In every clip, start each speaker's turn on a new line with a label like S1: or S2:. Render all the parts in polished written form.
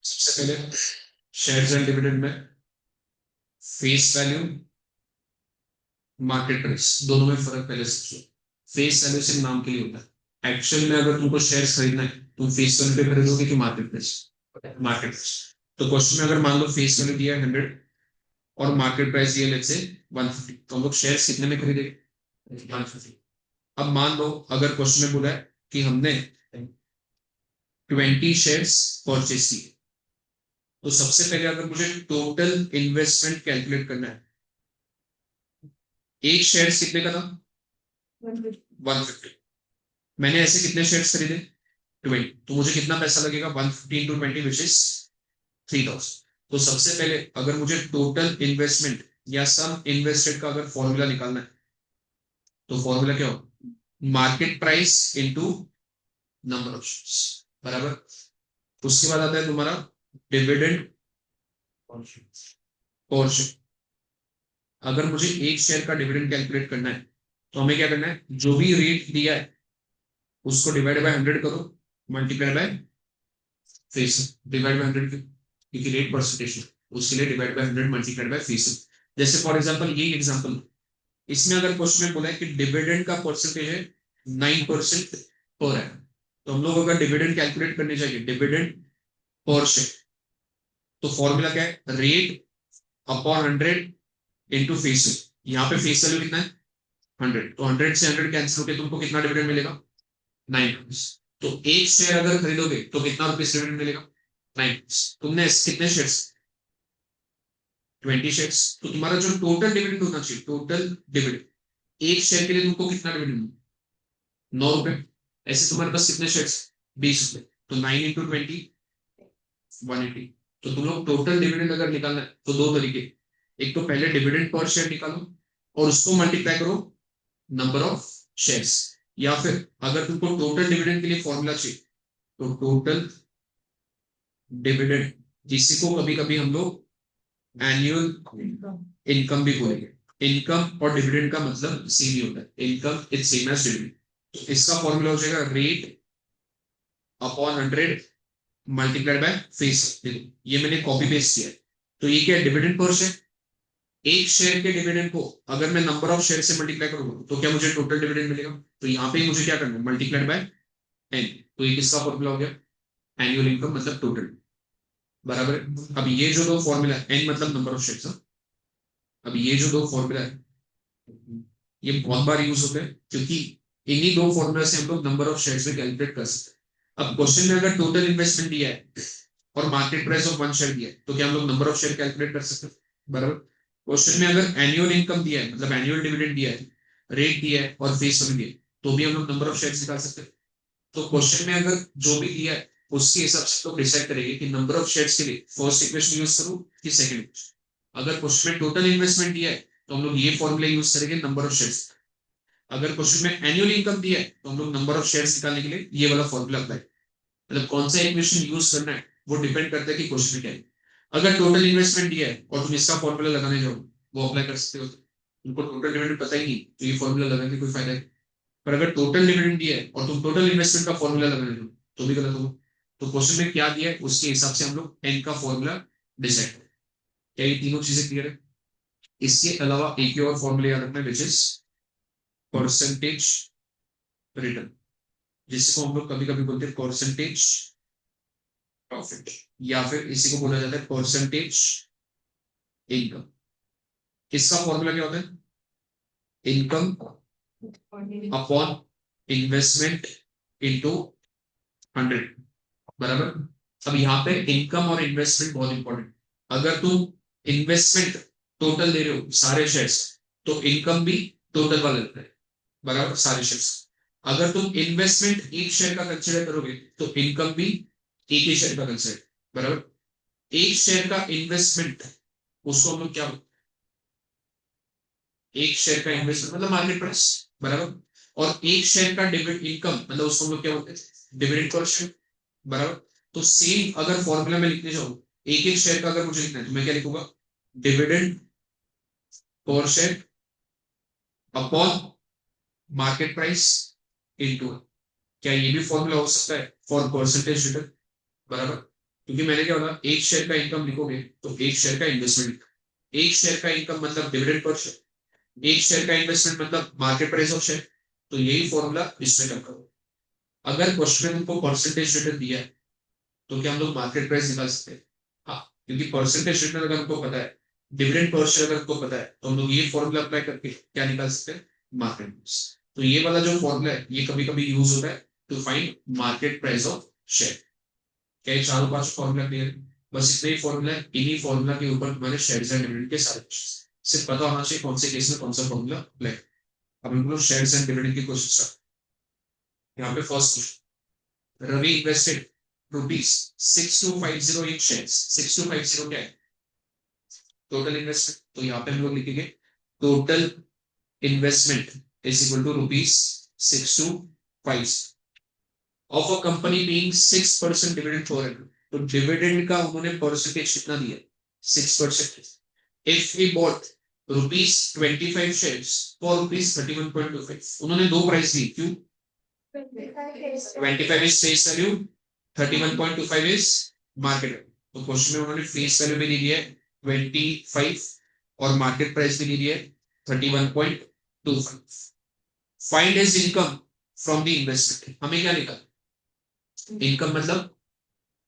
S1: सबसे पहले shares and dividend में फेस वैल्यू, मार्केट प्राइस, दोनों में फर्क पहले समझो। फेस वैल्यू सिर्फ नाम के लिए होता है। एक्चुअल में अगर तुमको शेयर्स खरीदना है, तुम फेस वैल्यू पे खरीदोगे कि मार्केट प्राइस? Market price. तो क्वेश्चन में अगर मान लो फेस वैल्यू दिया है 100 और मार्केट प्राइस दिया लेट्स से 150, तो हम लोग शेयर्स कितने में खरीदेंगे? 150। अब मान लो अगर क्वेश्चन में बोला है कि हमने 20 शेयर्स परचेस किए, तो सबसे पहले अगर मुझे टोटल इन्वेस्टमेंट कैलकुलेट करना है, एक शेयर कितने का था? 150। मैंने ऐसे कितने शेयर्स खरीदे? 20। तो मुझे कितना पैसा लगेगा? 150 इंटू 20 विच इज 3000। तो सबसे पहले अगर मुझे टोटल इन्वेस्टमेंट या सम इन्वेस्टेड का अगर फॉर्मूला निकालना है, तो फॉर्मूला क्या हो? Market price into number of shares, बराबर। उसके बाद आता है तुम्हारा डिविडेंड पर शेयर। अगर मुझे एक शेयर का डिविडेंड कैलकुलेट करना है, तो हमें क्या करना है? जो भी रेट दिया है उसको डिवाइड बाय 100 करो, multiply by face, divide by 100 क्योंकि रेट परसेंटेज है, उसके लिए divide by 100 multiplied by face. जैसे फॉर एग्जांपल ये एग्जांपल, इसमें अगर क्वेश्चन में बोला है कि डिविडेंड का परसेंटेज है 9% पर है, तो हम लोग अगर डिविडेंड कैलकुलेट करने चाहिए डिविडेंड पर शेयर, तो फॉर्मूला क्या है? Rate upon 100 into face. यहाँ पे फेस वैल्यू कितना है? 100। तो 100 से 100 कैंसिल होकर तुमको कितना डिविडेंड मिलेगा? 9 रुपीज। तो एक शेयर अगर खरीदोगे तो कितना रुपीज डिविडेंड मिलेगा? 9 रुपीज। तुमने कितने शेयर्स? 20 शेयर्स। तो तुम्हारा जो टोटल डिविडेंड होना चाहिए, टोटल डिविडेंड, एक शेयर के लिए तुमको कितना डिविडेंड? 9 रुपए। ऐसे तुम्हारे पास कितने शेयर्स? 20 रुपए। तो 9 इंटू 20 180। तो तुम लोग टोटल डिविडेंड अगर निकालना है तो दो तरीके, एक तो पहले डिविडेंड पर शेयर निकालो और उसको मल्टीप्लाई करो नंबर ऑफ शेयर्स, या फिर अगर तुमको टोटल डिविडेंड के लिए फॉर्मूला चाहिए तो टोटल डिविडेंड, जिसको कभी कभी हम लोग एनुअल इनकम भी बोलेंगे। इनकम और डिविडेंड का मतलब सेम ही होता है, income is same as dividend. तो इसका फॉर्मूला हो जाएगा rate upon 100 multiplied by face. ये मैंने कॉपी पेस्ट किया है। तो ये क्या है? Dividend per share. एक शेयर के डिविडेंड को अगर मैं नंबर ऑफ शेयर से मल्टीप्लाई करूंगा तो क्या मुझे टोटल डिविडेंड मिलेगा? तो यहाँ पे मुझे क्या करना है? Multiplied by N. तो ये किसका फॉर्मूला हो गया? एनुअल इनकम मतलब टोटल, बराबर है। अब ये जो दो फॉर्मूला है, एन मतलब नंबर ऑफ शेयर्स, अब ये जो दो फॉर्मूला है ये बहुत बार यूज होते हैं क्योंकि इन्हीं दो फॉर्मूला से हम लोग नंबर ऑफ शेयर्स में कैलकुलेट कर सकते हैं। अब क्वेश्चन में अगर टोटल इन्वेस्टमेंट दिया है और market price of one share दिया है, तो क्या हम लोग नंबर ऑफ शेयर कैलकुलेट कर सकते हैं? बराबर। क्वेश्चन में अगर एनुअल इनकम दिया है, मतलब एनुअल डिविडेंड दिया है, रेट दिया है और फेस वैल्यू दिया है, तो भी हम लोग नंबर ऑफ शेयर निकाल सकते हैं। तो क्वेश्चन में अगर जो भी दिया है उसके हिसाब से तो डिसाइड करेंगे कि नंबर ऑफ शेयर्स के लिए फर्स्ट इक्वेशन यूज करूं कि सेकंड इक्वेशन। अगर क्वेश्चन में टोटल इन्वेस्टमेंट दिया है तो हम लोग ये फॉर्मूला यूज करेंगे नंबर ऑफ शेयर्स। अगर क्वेश्चन में एनुअल इनकम दिया है तो हम लोग नंबर ऑफ शेयर्स निकालने के लिए ये वाला फॉर्मूला अप्लाई, मतलब कौन सा इक्वेशन यूज करना है वो डिपेंड करता है कि क्वेश्चन में क्या है। अगर टोटल इन्वेस्टमेंट दिया है और तुम इसका फॉर्मूला लगाने जाओ, वो अप्लाई कर सकते हो। तुमको टोटल डिविडेंड पता ही नहीं तो ये फॉर्मूला लगाने का कोई फायदा है। पर अगर टोटल डिविडेंड दिया है और तुम टोटल इन्वेस्टमेंट का फॉर्मूला लगाने जाओ तो भी गलत होगा। तो क्वेश्चन में क्या दिया है उसके हिसाब से हम लोग एन का फॉर्मूला डिसाइड करें। क्या ये तीनों चीजें क्लियर है? इसके अलावा एक और फॉर्मूला याद रखना विच इज परसेंटेज रिटर्न, जिसको हम लोग कभी कभी बोलते हैं परसेंटेज प्रॉफिट, या फिर इसी को बोला जाता है परसेंटेज इनकम। इसका फॉर्मूला क्या होता है? इनकम अपॉन इन्वेस्टमेंट इनटू 100, बराबर। अब यहाँ पे इनकम और इन्वेस्टमेंट बहुत इंपॉर्टेंट। अगर तुम इन्वेस्टमेंट टोटल दे रहे हो सारे शेयर्स, तो इनकम भी टोटल वाला लगता है, बराबर, सारे शेयर्स। अगर तुम इन्वेस्टमेंट एक शेयर का कंसिडर करोगे तो इनकम भी एक ही शेयर का कंसिडर, बराबर। एक शेयर का इन्वेस्टमेंट उसको हम लोग क्या बोलते हैं? एक शेयर का इन्वेस्टमेंट मतलब मार्केट प्राइस, बराबर। और एक शेयर का डिविडेंड इनकम मतलब उसको हम लोग क्या बोलते हैं? डिविडेंड पर शेयर, बराबर। तो सेम अगर फॉर्मूला में लिखने जाऊं, एक एक शेयर का अगर मुझे लिखना है तो मैं क्या लिखूंगा? Dividend per share upon market price into, क्या ये भी फॉर्मूला हो सकता है फॉर परसेंटेज रिटर्न, बराबर। क्योंकि मैंने क्या बोला, एक शेयर का इनकम लिखोगे तो एक शेयर का इन्वेस्टमेंट, एक शेयर का इनकम मतलब डिविडेंड पर शेयर, एक शेयर का इन्वेस्टमेंट मतलब मार्केट प्राइस ऑफ शेयर। तो यही फॉर्मूला इसमें कर करो। अगर क्वेश्चन में तुमको परसेंटेज रिटर्न दिया है तो क्या हम लोग मार्केट प्राइस निकाल सकते हैं? हाँ, क्योंकि परसेंटेज रिटर्न अगर हमको पता है, डिविडेंड पर शेयर अगर हमको पता है, तो हम लोग ये फॉर्मूला अप्लाई करके क्या निकाल सकते हैं? Market price. तो ये वाला जो फॉर्मूला है ये कभी कभी यूज होता है to find market price of share. क्या ये चारों पांच फॉर्मूला क्लियर है? बस इतना ही फॉर्मूला है, इन्हीं फॉर्मूला के ऊपर तुम्हारे शेयर एंड डिविडेंड के सारे क्वेश्चन सिर्फ पता होना चाहिए कौन से केस में कौन सा फॉर्मूला अप्लाई। अब हम लोग शेयर एंड डिविडेंड की कोशिश करते हैं। यहाँ पे first question, Ravi invested rupees 6250 in shares. 6250 क्या है? Total investment. तो यहाँ पे हम लोग लिखेंगे total investment is equal to rupees 6250 of a company being 6% dividend for annum. तो डिविडेंड का उन्होंने परसेंटेज कितना दिया? 6%। If we bought rupees 25 shares for rupees 31.25, उन्होंने दो प्राइस दी, क्यों? 25 is face value, 31.25 is market value. तो क्वेश्चन में उन्होंने फेस वैल्यू भी दी है 25 और मार्केट प्राइस भी दी है 31.25। Find his income from the investment. हमें क्या निकालना? इनकम मतलब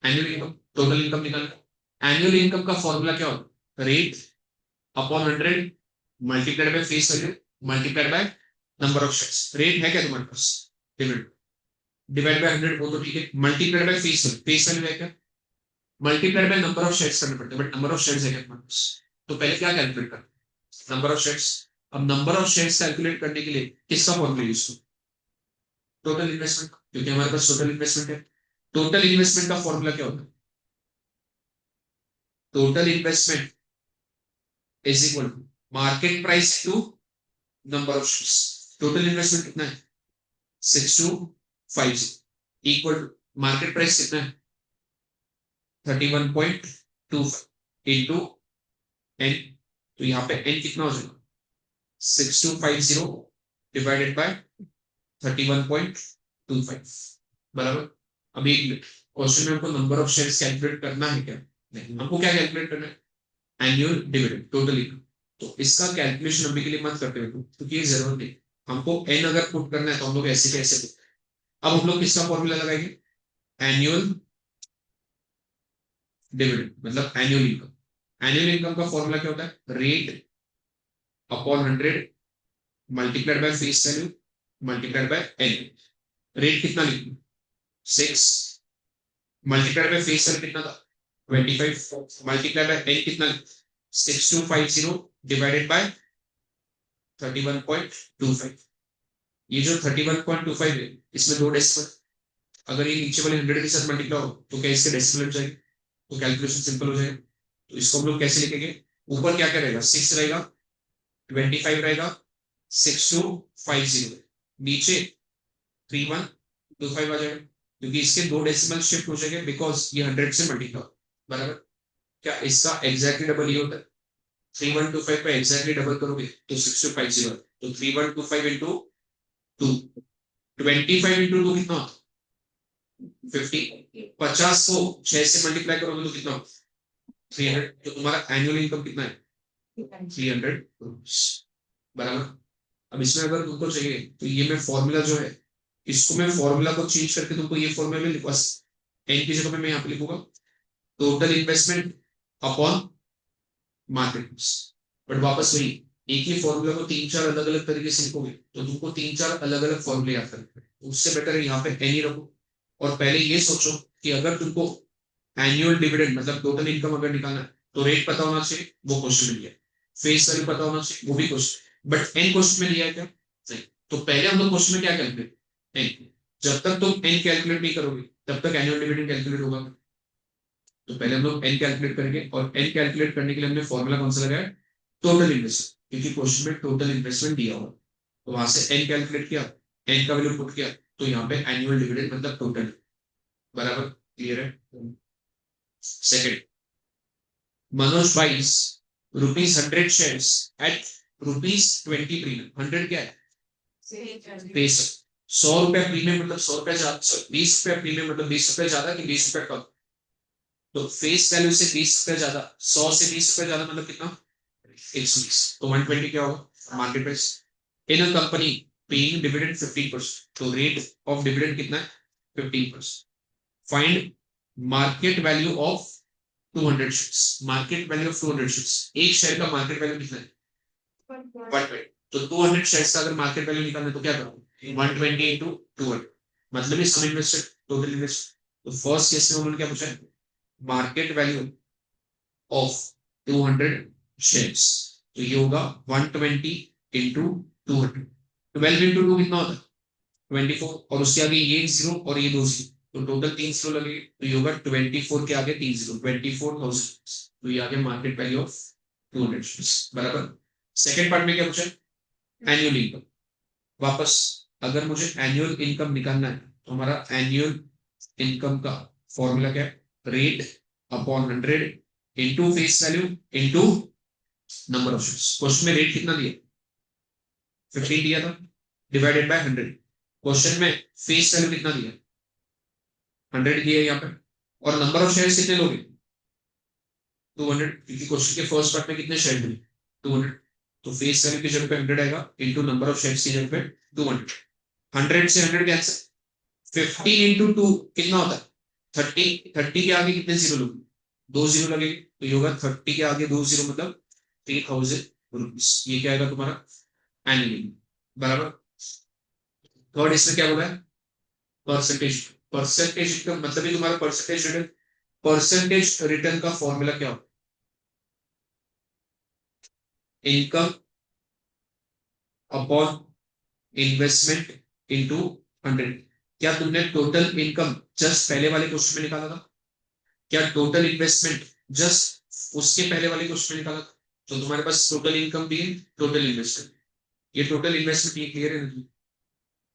S1: एनुअल इनकम, टोटल इनकम निकालना। एनुअल इनकम का फॉर्मूला क्या होता है? Rate upon 100 multiplied by face value multiplied by number of shares. Rate है क्या तुम्हारे पास? डिविडेंड डिवाइड बाय 100, वो तो ठीक है, multiplied by face value, face value है क्या? Multiplied by number of shares करना पड़ता है, बट नंबर ऑफ शेयर्स है क्या तुम्हारे पास? तो पहले क्या कैलकुलेट करना? Number of shares. अब नंबर ऑफ शेयर्स कैलकुलेट करने के लिए किसका फॉर्मूला यूज करो? टोटल इन्वेस्टमेंट, क्योंकि हमारे पास टोटल इन्वेस्टमेंट है। टोटल इन्वेस्टमेंट का फॉर्मूला क्या होता है? Total investment is equal to market price to number of shares. टोटल इन्वेस्टमेंट कितना है? 6250 इक्वल टू मार्केट प्राइस कितना है? 31.25 इंटू एन। तो यहाँ पे एन कितना हो जाएगा? 6250 डिवाइडेड बाय 31.25 बराबर। अभी एक क्वेश्चन में हमको नंबर ऑफ शेयर्स कैलकुलेट करना है क्या? नहीं, हमको क्या कैलकुलेट करना है? Annual dividend, total income. तो इसका कैलकुलेशन अभी के लिए मत करते हो क्योंकि ये जरूरत नहीं। हमको एन अगर पुट करना है तो हम लोग ऐसे कैसे पुट। अब हम लोग किसका फॉर्मूला लगाएंगे? एनुअल डिविडेंड मतलब एनुअल इनकम। एनुअल इनकम का फॉर्मूला क्या होता है? Rate upon 100 multiplied by face value multiplied by N. Rate कितना लिखूं? 6 मल्टीप्लाइड बाय फेस वैल्यू कितना था? 25 मल्टीप्लाइड बाय एन कितना? 6250 डिवाइडेड बाय 31.25। ये जो 31.25 है इसमें दो डेसिमल, अगर ये नीचे वाले 100 के साथ मल्टीप्लाई हो तो क्या इसके डेसिमल हट जाएगा? तो कैलकुलेशन सिंपल हो जाएगा। तो इसको हम लोग कैसे लिखेंगे? ऊपर क्या क्या रहेगा? 6 रहेगा, 25 रहेगा, 6250, नीचे 3125 आ जाएगा, क्योंकि इसके दो डेसिमल शिफ्ट हो जाएंगे बिकॉज ये 100 से मल्टीप्लाई बराबर। क्या इसका एग्जैक्टली डबल ये होता है? 3125 पे एग्जैक्टली डबल करोगे तो 6250। तो 3125 इंटू 2, 25 इंटू 2 कितना होता है? 50। 50 को 6 से मल्टीप्लाई करोगे तो कितना होता है? 300। तो तुम्हारा एनुअल इनकम कितना है? 300 बराबर। अब इसमें अगर तुमको चाहिए तो ये मैं फॉर्मूला जो है इसको मैं फॉर्मूला को चेंज करके तुमको ये फॉर्मूला में लिखवा, एन की जगह पे मैं यहाँ पे लिखूंगा total investment upon market. But वापस वही एक ही फॉर्मूला को तीन चार अलग अलग तरीके से लिखोगे तो तुमको तीन चार अलग अलग फॉर्मूले याद करने पड़ेंगे। उससे बेटर है यहाँ पे एन ही रखो और पहले ये सोचो कि अगर तुमको एनुअल डिविडेंड मतलब टोटल इनकम अगर निकालना है तो रेट पता होना चाहिए, वो क्वेश्चन में लिया। फेस वैल्यू पता होना चाहिए, वो भी क्वेश्चन, बट एन क्वेश्चन में लिया है क्या? नहीं। तो पहले हम लोग क्वेश्चन में क्या कैलकुलेट? एन। जब तक तुम एन कैलकुलेट नहीं करोगे तब तक एनुअल डिविडेंड कैलकुलेट होगा। तो पहले हम लोग एन कैलकुलेट करेंगे और एन कैलकुलेट करने के लिए हमने फॉर्मूला कौन सा लगाया? टोटल इन्वेस्टमेंट, क्योंकि क्वेश्चन में टोटल इन्वेस्टमेंट दिया हुआ। तो वहां से एन कैलकुलेट किया, एन का वैल्यू पुट किया, तो यहाँ पे एनुअल डिविडेंड मतलब टोटल बराबर। क्लियर है? Second, Manoj buys ₹100 shares at ₹20 premium. 100 क्या है? बेस। 100 रुपया प्रीमियम मतलब 100 रुपया ज्यादा, 20 रुपया प्रीमियम मतलब 20 रुपया कम। 20 रुपया प्रीमियम मतलब 20 रुपया ज्यादा कि 20 रुपया कम? तो फेस वैल्यू से 20 रुपए ज्यादा, 100 से 20 रुपए ज्यादा मतलब कितना, 120, तो 120 क्या होगा market price. In a company paying dividend 15%, तो रेट ऑफ डिविडेंड कितना है 15%। Find market value of 200 shares, market value of 200 shares, एक शेयर का मार्केट वैल्यू कितना है 120, तो 200 शेयर्स का अगर मार्केट वैल्यू निकालना है तो क्या करो 120 इंटू 200, मतलब ये सम इन्वेस्टेड टोटल इन्वेस्ट। तो फर्स्ट केस में उन्होंने क्या पूछा है मार्केट वैल्यू ऑफ 200 शेयर्स, तो ये होगा 120 इंटू 200, 12 इंटू 2 कितना होता है 24, और उसके आगे ये जीरो और ये दो जीरो, तो टोटल 3 जीरो लगेगी, तो ये होगा 24 के आगे 3 जीरो 24,000, तो ये आगे मार्केट वैल्यू ऑफ 200 शेयर्स बराबर। सेकंड पार्ट में क्या पूछा एनुअल इनकम, वापस अगर मुझे एनुअल इनकम निकालना है तो हमारा एनुअल इनकम का फॉर्मूला क्या है rate upon 100 into face value into number of shares. Question में रेट कितना दिया 15 दिया था डिवाइडेड बाय 100, क्वेश्चन में फेस वैल्यू कितना दिया 100 दिया यहाँ पे, और नंबर ऑफ शेयर्स कितने लोगे 200, क्योंकि क्वेश्चन के फर्स्ट पार्ट में कितने शेयर मिले 200, तो फेस वैल्यू की जगह पे 100 आएगा इंटू नंबर ऑफ शेयर्स की जगह पे 200, 100 से 100 कैंसिल, 15 इंटू 2 कितना होता है 30, 30 के आगे कितने जीरो लोगे 2 जीरो लगेंगे, तो ये होगा 30 के आगे 2 जीरो मतलब 3000 रुपीज, ये क्या आएगा तुम्हारा एनुअली बराबर। थर्ड इसमें क्या होगा परसेंटेज, परसेंटेज का मतलब ही तुम्हारा परसेंटेज रिटर्न, परसेंटेज रिटर्न का फॉर्मूला क्या होगा इनकम अपॉन इन्वेस्टमेंट इनटू 100। क्या तुमने टोटल इनकम जस्ट पहले वाले क्वेश्चन में निकाला था, क्या टोटल इन्वेस्टमेंट जस्ट उसके पहले वाले क्वेश्चन में निकाला था, तो तुम्हारे पास टोटल इनकम भी है टोटल इन्वेस्टमेंट, ये टोटल इन्वेस्टमेंट ये क्लियर है।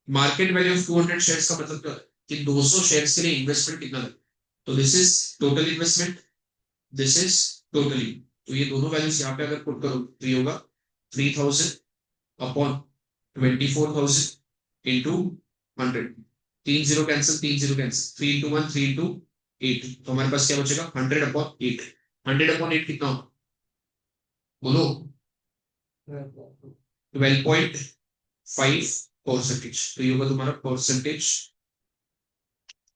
S1: मार्केट वैल्यू ऑफ 200 शेयर्स का मतलब क्या है कि 200 शेयर्स के लिए इन्वेस्टमेंट कितना लगा, तो this is total investment, this is totally, तो ये दोनों वैल्यूज यहाँ पे अगर पुट करो तो ये होगा 3000 upon 24,000 into 100, 3 zero cancel 3 zero cancel, 3 into 1 3 into 8, तो हमारे पास क्या बचेगा 100 अपॉन 8, 100 अपॉन 8 कितना होगा बोलो 12.5%, तो ये होगा तुम्हारा परसेंटेज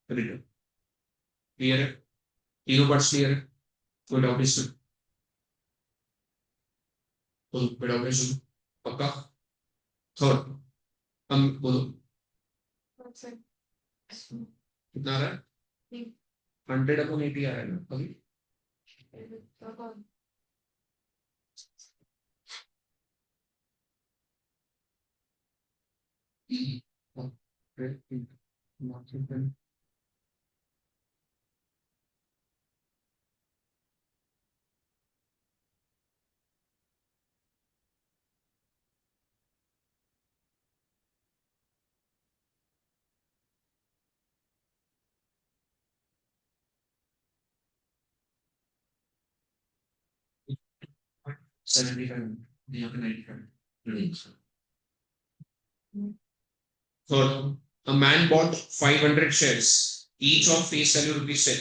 S1: रिटर्न। क्लियर है, तीनों पार्ट्स क्लियर है, कोई डाउट इसमें, कोई डाउट इसमें पक्का। थर्ड हम बोलो कितना आ रहा है 100 अपॉन 80 आ रहा है ना अभी, सेवेंटी फाइव यहाँ पे 95। Third, a man bought 500 shares, each of face value rupees 10,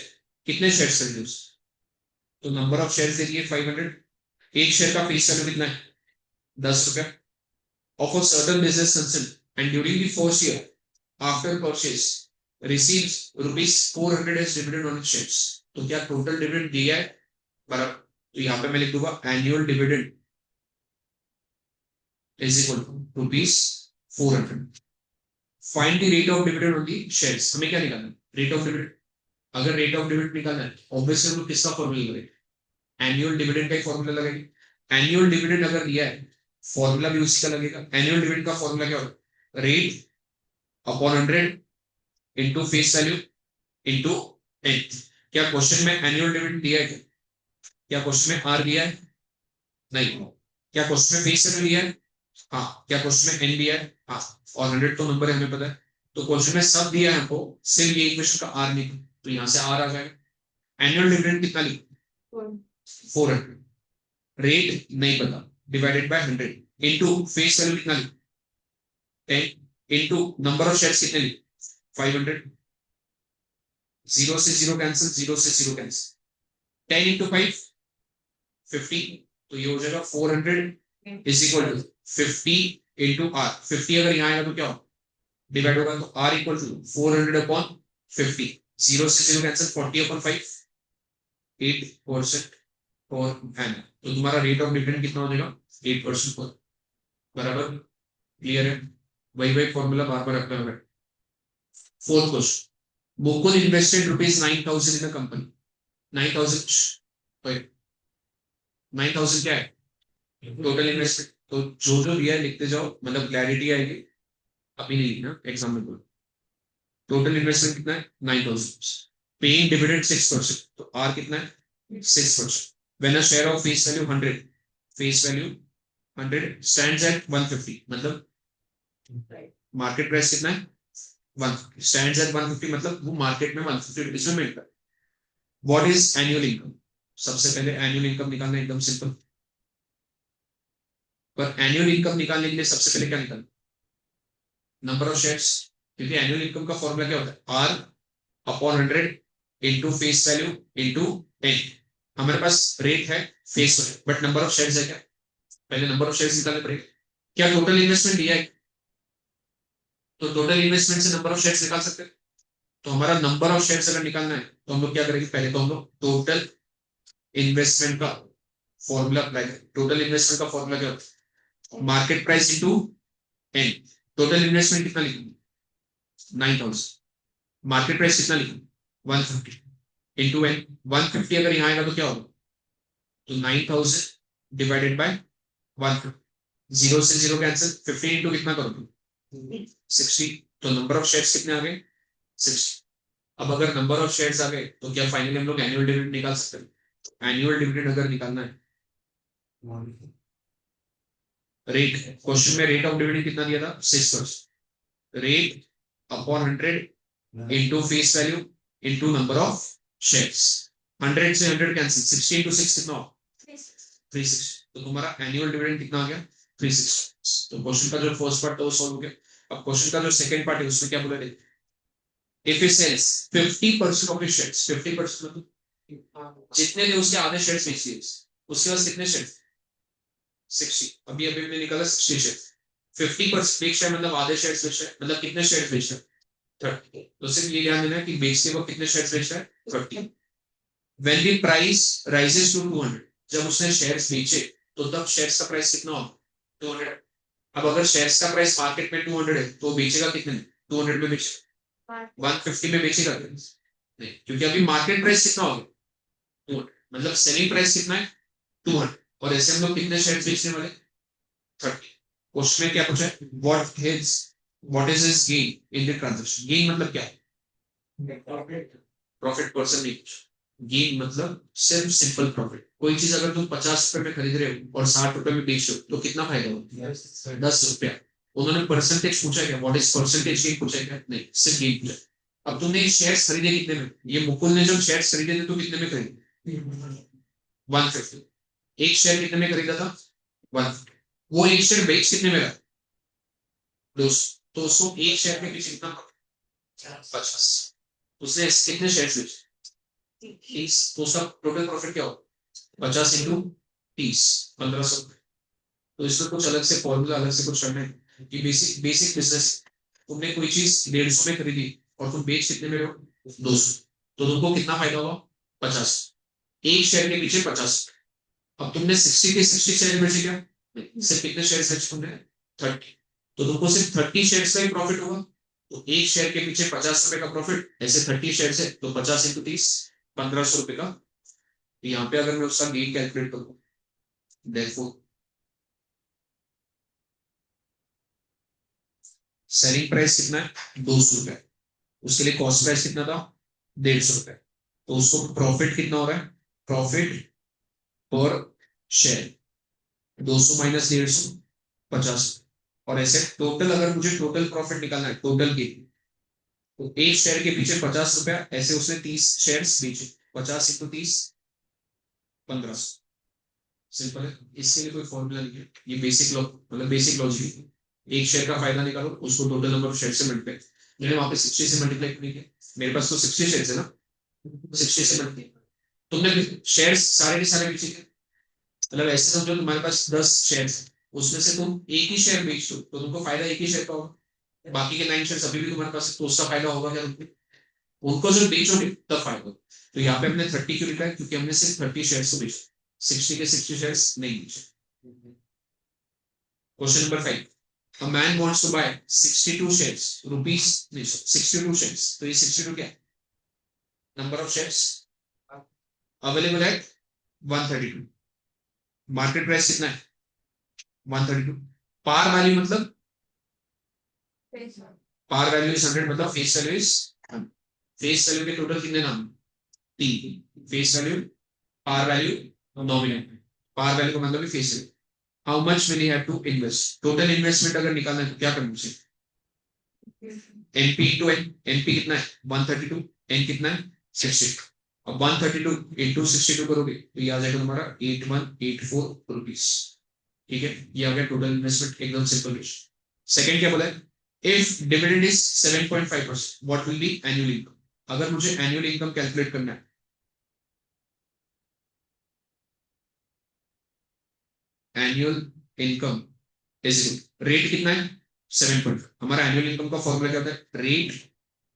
S1: कितने शेयर्स खरीदे उसने, तो नंबर ऑफ शेयर्स दे दिए 500, एक शेयर का फेस वैल्यू कितना है 10 रुपया, of a certain business concern and during the first year after purchase receives rupees 400 as dividend on its shares, तो क्या टोटल डिविडेंड दिया है बराबर, तो यहाँ पे मैं लिख दूंगा annual dividend is equal to rupees 400। Find the rate of dividend on the shares, हमें क्या निकालना है रेट ऑफ डिविडेंड, अगर रेट ऑफ डिविडेंड निकालना है ऑब्वियसली हम लोग किसका फॉर्मूला लगाएंगे एनुअल डिविडेंड का एक फॉर्मूला लगाएंगे। एनुअल डिविडेंड अगर दिया है फॉर्मूला भी उसी का लगेगा, एनुअल डिविडेंड का फॉर्मूला क्या होगा rate upon 100 into face value into 10। क्या क्वेश्चन में एनुअल डिविडेंड दिया है क्या क्वेश्चन में आर दिया है नहीं, क्या क्वेश्चन में फेस वैल्यू दिया है हाँ, क्या क्वेश्चन में एन दिया है हाँ, और 100 तो नंबर है हमें पता है, तो क्वेश्चन में सब दिया है हमको, सिर्फ ये इक्वेशन का आर लिखो, तो यहाँ से आर आ जाएगा। एनुअल डिविडेंड कितना लिखो 400, रेट नहीं पता divided by 100 into face value कितना लिखो 10 इनटू नंबर ऑफ शेयर्स कितने लिखो 500, जीरो से जीरो कैंसिल जीरो से जीरो कैंसिल, 10 इंटू 5 50, तो ये हो जाएगा 400 is equal to 50 into R. 50 अगर यहाँ आएगा तो क्या होगा, डिवाइड होगा, तो आर इक्वल टू 400 अपॉन 50, 0 से 0 कैंसिल, 40 अपॉन 5, 8% फॉर एन। तो तुम्हारा रेट ऑफ रिटर्न कितना हो जाएगा, 8% पर। बराबर, क्लियर है, वही वही फॉर्मूला बार बार रखना है। Fourth question, Mukul invested rupees 9,000 in a company. 9,000 9,000 क्या है, टोटल इन्वेस्टमेंट। तो जो जो दिया है लिखते जाओ, मतलब क्लैरिटी आएगी। अभी नहीं लिखना, एग्जाम में बोलो। टोटल इन्वेस्टमेंट कितना है, 9,000। पेइंग डिविडेंड 6%, तो आर कितना है, 6%। When a share of face value 100, face value 100 stands eight 150, मतलब मार्केट प्राइस कितना है, 150 स्टैंड्स एट 150, मतलब वो मार्केट में 150 रुपीज में मिलता है। What is annual income. सबसे पहले एनुअल इनकम निकालना एकदम सिंपल, पर एनुअल इनकम निकालने के लिए सबसे पहले क्या निकालना, नंबर ऑफ शेयर्स। क्योंकि एनुअल इनकम का फॉर्मूला क्या होता है, R upon 100 into face value into 10। हमारे पास रेट है face value, but number of shares है क्या, पहले नंबर ऑफ शेयर्स निकालने पड़ेगा। क्या टोटल इन्वेस्टमेंट दिया है, तो टोटल इन्वेस्टमेंट से नंबर ऑफ शेयर्स निकाल सकते हैं। तो हमारा नंबर ऑफ शेयर्स अगर निकालना है तो हम लोग क्या करेंगे, पहले तो हम लोग टोटल इन्वेस्टमेंट का फॉर्मूला अप्लाई करें। टोटल इन्वेस्टमेंट का फॉर्मूला क्या होता है, market price into N. Total investment कितना लिखूंगा, 9,000। मार्केट प्राइस कितना लिखूंगा, 150 इंटू एन। 150 अगर यहाँ आएगा तो क्या होगा, तो 9,000 डिवाइडेड बाय 150, 0 से 0 कैंसिल, 50 इंटू कितना करोगे, 60। तो नंबर ऑफ शेयर्स कितने आ गए, 60। अब अगर नंबर ऑफ शेयर्स आ गए तो क्या फाइनली हम लोग एनुअल डिविडेंड निकाल सकते हैं। एनुअल डिविडेंड अगर निकालना है, रेट, क्वेश्चन में रेट ऑफ डिविडेंड कितना दिया था, 6%। Rate upon 100 into face value into number of shares. 100 से 100 कैंसिल, 60 इंटू 6 कितना हो, 360। तो तुम्हारा एनुअल डिविडेंड कितना आ गया, 360। तो क्वेश्चन का जो फर्स्ट पार्ट था वो सॉल्व हो गया। अब क्वेश्चन का जो सेकंड पार्ट है उसमें क्या बोला, if he sells 50% of his shares, 50% मतलब जितने थे उसके आधे शेयर्स बेच दिए, उसके पास कितने शेयर, 60। अभी अभी हमने निकाला 60 शेयर। 50% बेच शेयर मतलब आधे शेयर बेच रहा है, मतलब कितने शेयर बेच रहा है, 30। तो सिर्फ ये ध्यान देना है कि बेचते वक्त कितने शेयर बेच रहा है, 30। When the price rises to 200, जब उसने शेयर्स बेचे तो तब शेयर्स का प्राइस कितना होगा, 200। अब अगर शेयर्स का प्राइस मार्केट में 200 है तो बेचेगा कितने में, 200 में बेचेगा, 150 में बेचेगा नहीं, क्योंकि अभी मार्केट प्राइस कितना होगा, 200, मतलब सेलिंग प्राइस कितना है, 200। और ऐसे हम लोग कितने शेयर बेचने वाले, 30। क्वेश्चन में क्या पूछा है, what is his gain in the transaction. Gain मतलब क्या है, प्रॉफिट पर्सन नहीं पूछा। गेन मतलब सिर्फ सिंपल प्रॉफिट। कोई चीज अगर तुम 50 रुपए में खरीद रहे हो और 60 रुपए में बेच रहे हो तो कितना फायदा होगा, 10 रुपया। उन्होंने परसेंटेज पूछा क्या, व्हाट इज परसेंटेज गेन पूछा क्या, नहीं, सिर्फ गेन पूछा। अब तुमने शेयर खरीदे कितने में, ये मुकुल ने जब शेयर खरीदे थे तो कितने में खरीदे, 150। एक शेयर कितने में खरीदा था, 150। वो एक शेयर बेच कितने में रहा, 200। एक शेयर के पीछे कितना, 50। उसने कितने शेयर बेचे, 30। तो उसका टोटल प्रॉफिट क्या होगा, 50 इंटू 30, 1500। तो इसमें कुछ अलग से फॉर्मूला, अलग से कुछ करना है कि बेसिक बेसिक बिजनेस। तुमने कोई चीज 150 में खरीदी और तुम बेच कितने में रहे हो, 200। तो तुमको कितना फायदा होगा, 50। एक शेयर के पीछे 50। अब तुमने 60 के 60 शेयर बेचे क्या, सिर्फ कितने शेयर बेचे तुमने, 30। तो तुमको सिर्फ 30 शेयर का ही प्रॉफिट होगा। तो एक शेयर के पीछे 50 रुपए का प्रॉफिट, ऐसे 30 शेयर है तो 50 इंटू 30, 1500 रुपए का। तो यहाँ पे अगर मैं उसका गेन कैलकुलेट करूँ, देखो सेलिंग प्राइस कितना है, 200 रुपए। उसके लिए कॉस्ट प्राइस कितना था, 150 रुपए। तो उसको प्रॉफिट कितना हो रहा है, प्रॉफिट पर शेयर 200 माइनस 150, 50। और ऐसे टोटल अगर मुझे टोटल प्रॉफिट निकालना है, टोटल गेन, तो एक शेयर के पीछे 50 रुपया, ऐसे उसने 30 शेयर बेचे, 50 इंटू 30, 1500। सिंपल है, इसके लिए कोई फॉर्मूला नहीं है, ये बेसिक लॉ, मतलब बेसिक लॉजिक है। एक शेयर का फायदा निकालो, उसको टोटल नंबर ऑफ शेयर से मल्टीप्लाई। मैंने वहां पे 60 से मल्टीप्लाई नहीं किया, मेरे पास तो 60 शेयर है ना, 60 से मल्टीप्लाई। तुमने शेयर्स सारे के सारे बेचे थे, मतलब ऐसे समझो तुम्हारे पास 10 शेयर्स, उसमें से तुम एक ही शेयर बेच दो तो तुमको फायदा एक ही शेयर का होगा, बाकी के 9 शेयर्स अभी भी तुम्हारे पास है, तो उसका फायदा होगा क्या तुमको? उनको जब बेचोगे तब फायदा होगा। तो यहाँ पे हमने 30 क्यों लिखा है? क्योंकि हमने सिर्फ 30 शेयर्स को बेचा, 60 के 60 शेयर्स नहीं बेचे। Question number 5, a man wants to buy 62 shares rupees, 62 shares, तो ये 62 क्या है? Number of shares available at 132, market price कितना है? 132। पार वैल्यू मतलब, पार वैल्यू इज 100, मतलब face value is, face value के टोटल कितने नाम? 3, face value, par value, nominal. Par value का मतलब face value. How much will you have to invest? Total investment अगर निकालना है तो क्या करना चाहिए? एनपी इंटू एन, एनपी कितना है? 132, एन कितना है? 62। अब 132 इंटू 62 करोगे तो ये आ जाएगा तुम्हारा 8184 रुपीज। ठीक है, ये आ गया टोटल इन्वेस्टमेंट, एकदम सिंपल क्वेश्चन। सेकंड क्या बोला है? If dividend is 7.5%, what will be annual income? अगर मुझे एनुअल इनकम कैलकुलेट करना है, एनुअल इनकम इज, रेट कितना है? 7.5। हमारा एनुअल इनकम का फॉर्मूला क्या होता है? Rate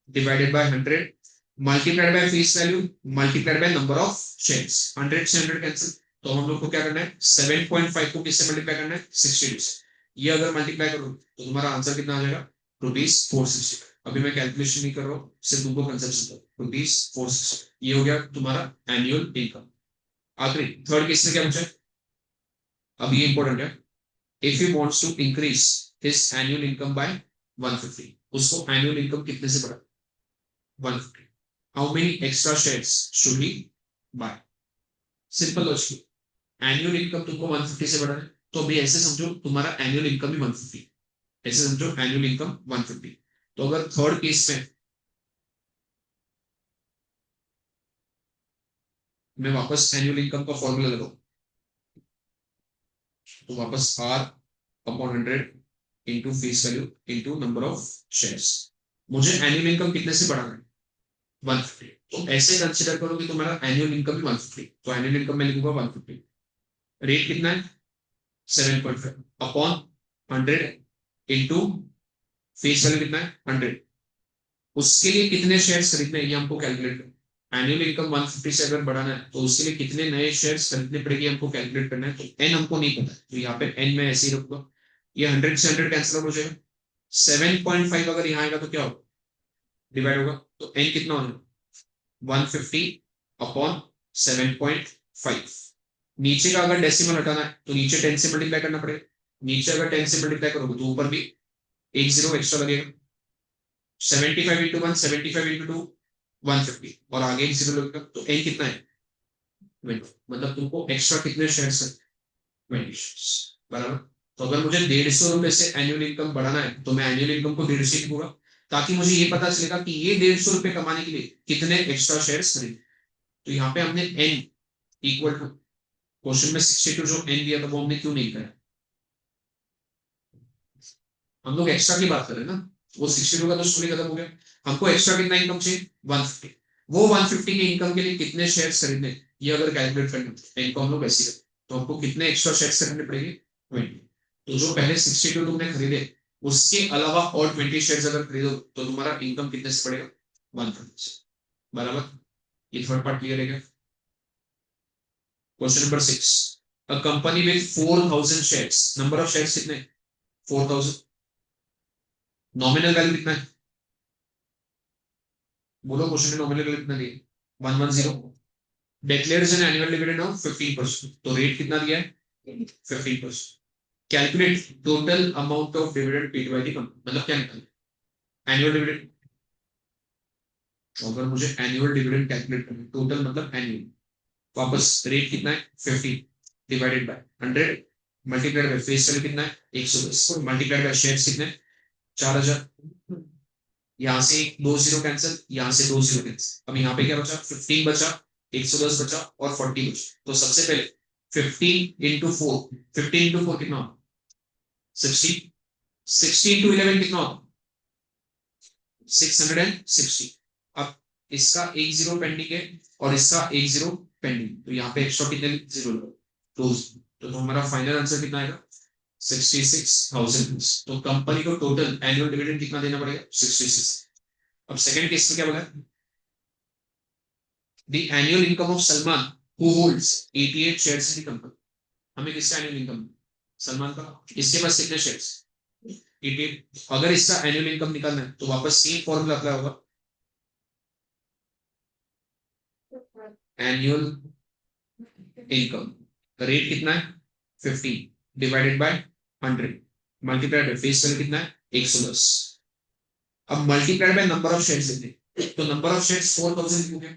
S1: divided by 100 multiplied by face value multiplied by number of shares. 100 से 100 कैंसिल, तो हम लोग को क्या करना है? 7.5 को किससे मल्टीप्लाई करना है? 62 से। ये अगर मल्टीप्लाई करो तो तुम्हारा आंसर कितना आ जाएगा? रुपीज 460। अभी मैं कैलकुलेशन नहीं कर रहा हूँ, सिर्फ तुमको कंसेप्ट समझाओ। रुपीज 460, ये हो गया तुम्हारा एनुअल इनकम। आखिरी थर्ड केस में क्या पूछा है? अब ये इंपॉर्टेंट है। If he wants to increase his annual income by 150, उसको एनुअल इनकम कितने से बढ़ा? 150। How many extra shares should he buy? Simple logic, annual income तुमको 150 से बढ़ाना है, तो अभी ऐसे समझो तुम्हारा एनुअल इनकम भी 150, ऐसे समझो एनुअल इनकम 150। तो अगर थर्ड केस में मैं वापस एनुअल इनकम का फॉर्मूला लगाऊं, तो वापस R upon 100 into face value into number of shares. मुझे एनुअल इनकम कितने से बढ़ाना है? 150। तो ऐसे कंसिडर करो कि तुम्हारा एनुअल इनकम भी 150, तो एनुअल इनकम में लिखूंगा 150। रेट कितना है? 7.5 अपॉन 100 इंटू फेस वैल्यू कितना है? 100। उसके लिए कितने शेयर्स खरीदने हैं ये हमको कैलकुलेट करना है। एनुअल इनकम 150 से अगर बढ़ाना है तो उसके लिए कितने नए शेयर्स खरीदने पड़ेंगे हमको कैलकुलेट करना है। तो एन हमको नहीं पता, तो यहाँ पे एन में ऐसे ही रखूंगा। ये 100 से 100 कैंसिल हो जाएगा। 7.5 अगर यहाँ आएगा तो क्या होगा? डिवाइड होगा, तो एन कितना होगा? 150 अपॉन 7.5। नीचे का अगर डेसिमल हटाना है तो नीचे 10 से मल्टीप्लाई करना पड़ेगा। नीचे अगर 10 से मल्टीप्लाई करोगे तो ऊपर भी एक जीरो एक्स्ट्रा लगेगा। 75 इंटू 1, 75 इंटू 2, 150, और आगे एक जीरो लगेगा, तो एन कितना है? 20। मतलब तुमको एक्स्ट्रा कितने शेयर्स है? 20 शेयर्स, बराबर। तो अगर मुझे 150 रुपए से एनुअल इनकम बढ़ाना है तो मैं एनुअल इनकम को 150 लिखूंगा, ताकि मुझे ये पता चलेगा कि ये 150 रुपए कमाने के लिए कितने एक्स्ट्रा शेयर्स खरीदे। तो यहाँ पे हमने एन इक्वल टू, क्वेश्चन में 62 जो एन दिया था वो हमने क्यों नहीं कराया? हम लोग एक्स्ट्रा की बात कर रहे हैं ना, वो 62 का तो स्टोरी खत्म हो गया। हमको एक्स्ट्रा कितना इनकम चाहिए? 150। वो 150 के इनकम के लिए कितने शेयर्स खरीदने, ये अगर कैलकुलेट करना इनको हम लोग ऐसे करते, तो हमको कितने एक्स्ट्रा शेयर्स खरीदने पड़ेंगे? 20। तो जो पहले 62 तुमने खरीदे उसके अलावा और 20 शेयर्स अगर खरीदो तो तुम्हारा इनकम कितने से पड़ेगा? 150 से, बराबर। ये थर्ड पार्ट क्लियर है क्या? Question number 6, a company with 4000 shares, number of shares कितने? 4000। नॉमिनल वैल्यू कितना है? बोलो, क्वेश्चन में नॉमिनल वैल्यू कितना दिया? 110। Declares an annual dividend of 15%, तो रेट कितना दिया है? 15%। Calculate total amount of dividend paid by the company, मतलब क्या निकालना? Annual dividend. अगर मुझे एनुअल डिविडेंड कैलकुलेट करना, टोटल मतलब एनुअल, वापस रेट कितना है? 15 divided by 100 multiplied by face value कितना है? 110 मल्टीप्लाइड बाय शेयर्स कितने? 4000। यहाँ से दो जीरो कैंसिल, यहाँ से दो जीरो कैंसिल, अब यहाँ पे क्या बचा? 15 बचा, 110 बचा और 40 बचा। तो सबसे पहले 15 इंटू 4, 15 इंटू 4 कितना होता? 60। 60 इंटू 11 कितना होता? 660। अब इसका एक जीरो पेंडिंग है और इसका एक जीरो पेंडिंग, तो यहाँ पे एक्स्ट्रा कितने जीरो, तो हमारा फाइनल आंसर कितना आएगा 66,000। तो कंपनी को टोटल एनुअल डिविडेंड कितना देना पड़ेगा 66। अब सेकंड केस में क्या बोला है, the annual income of Salman who holds 88 shares in the company. हमें किसका एनुअल इनकम, सलमान का, इसके पास कितने शेयर्स 88। अगर इसका एनुअल इनकम निकालना है तो वापस सेम फॉर्मूला अप्लाई होगा, एनुअल इनकम रेट कितना है 15 divided by 100 multiplied by face value कितना है 110। अब multiplied by number of shares लेते हैं, तो नंबर ऑफ शेयर्स 4000 लिखोगे,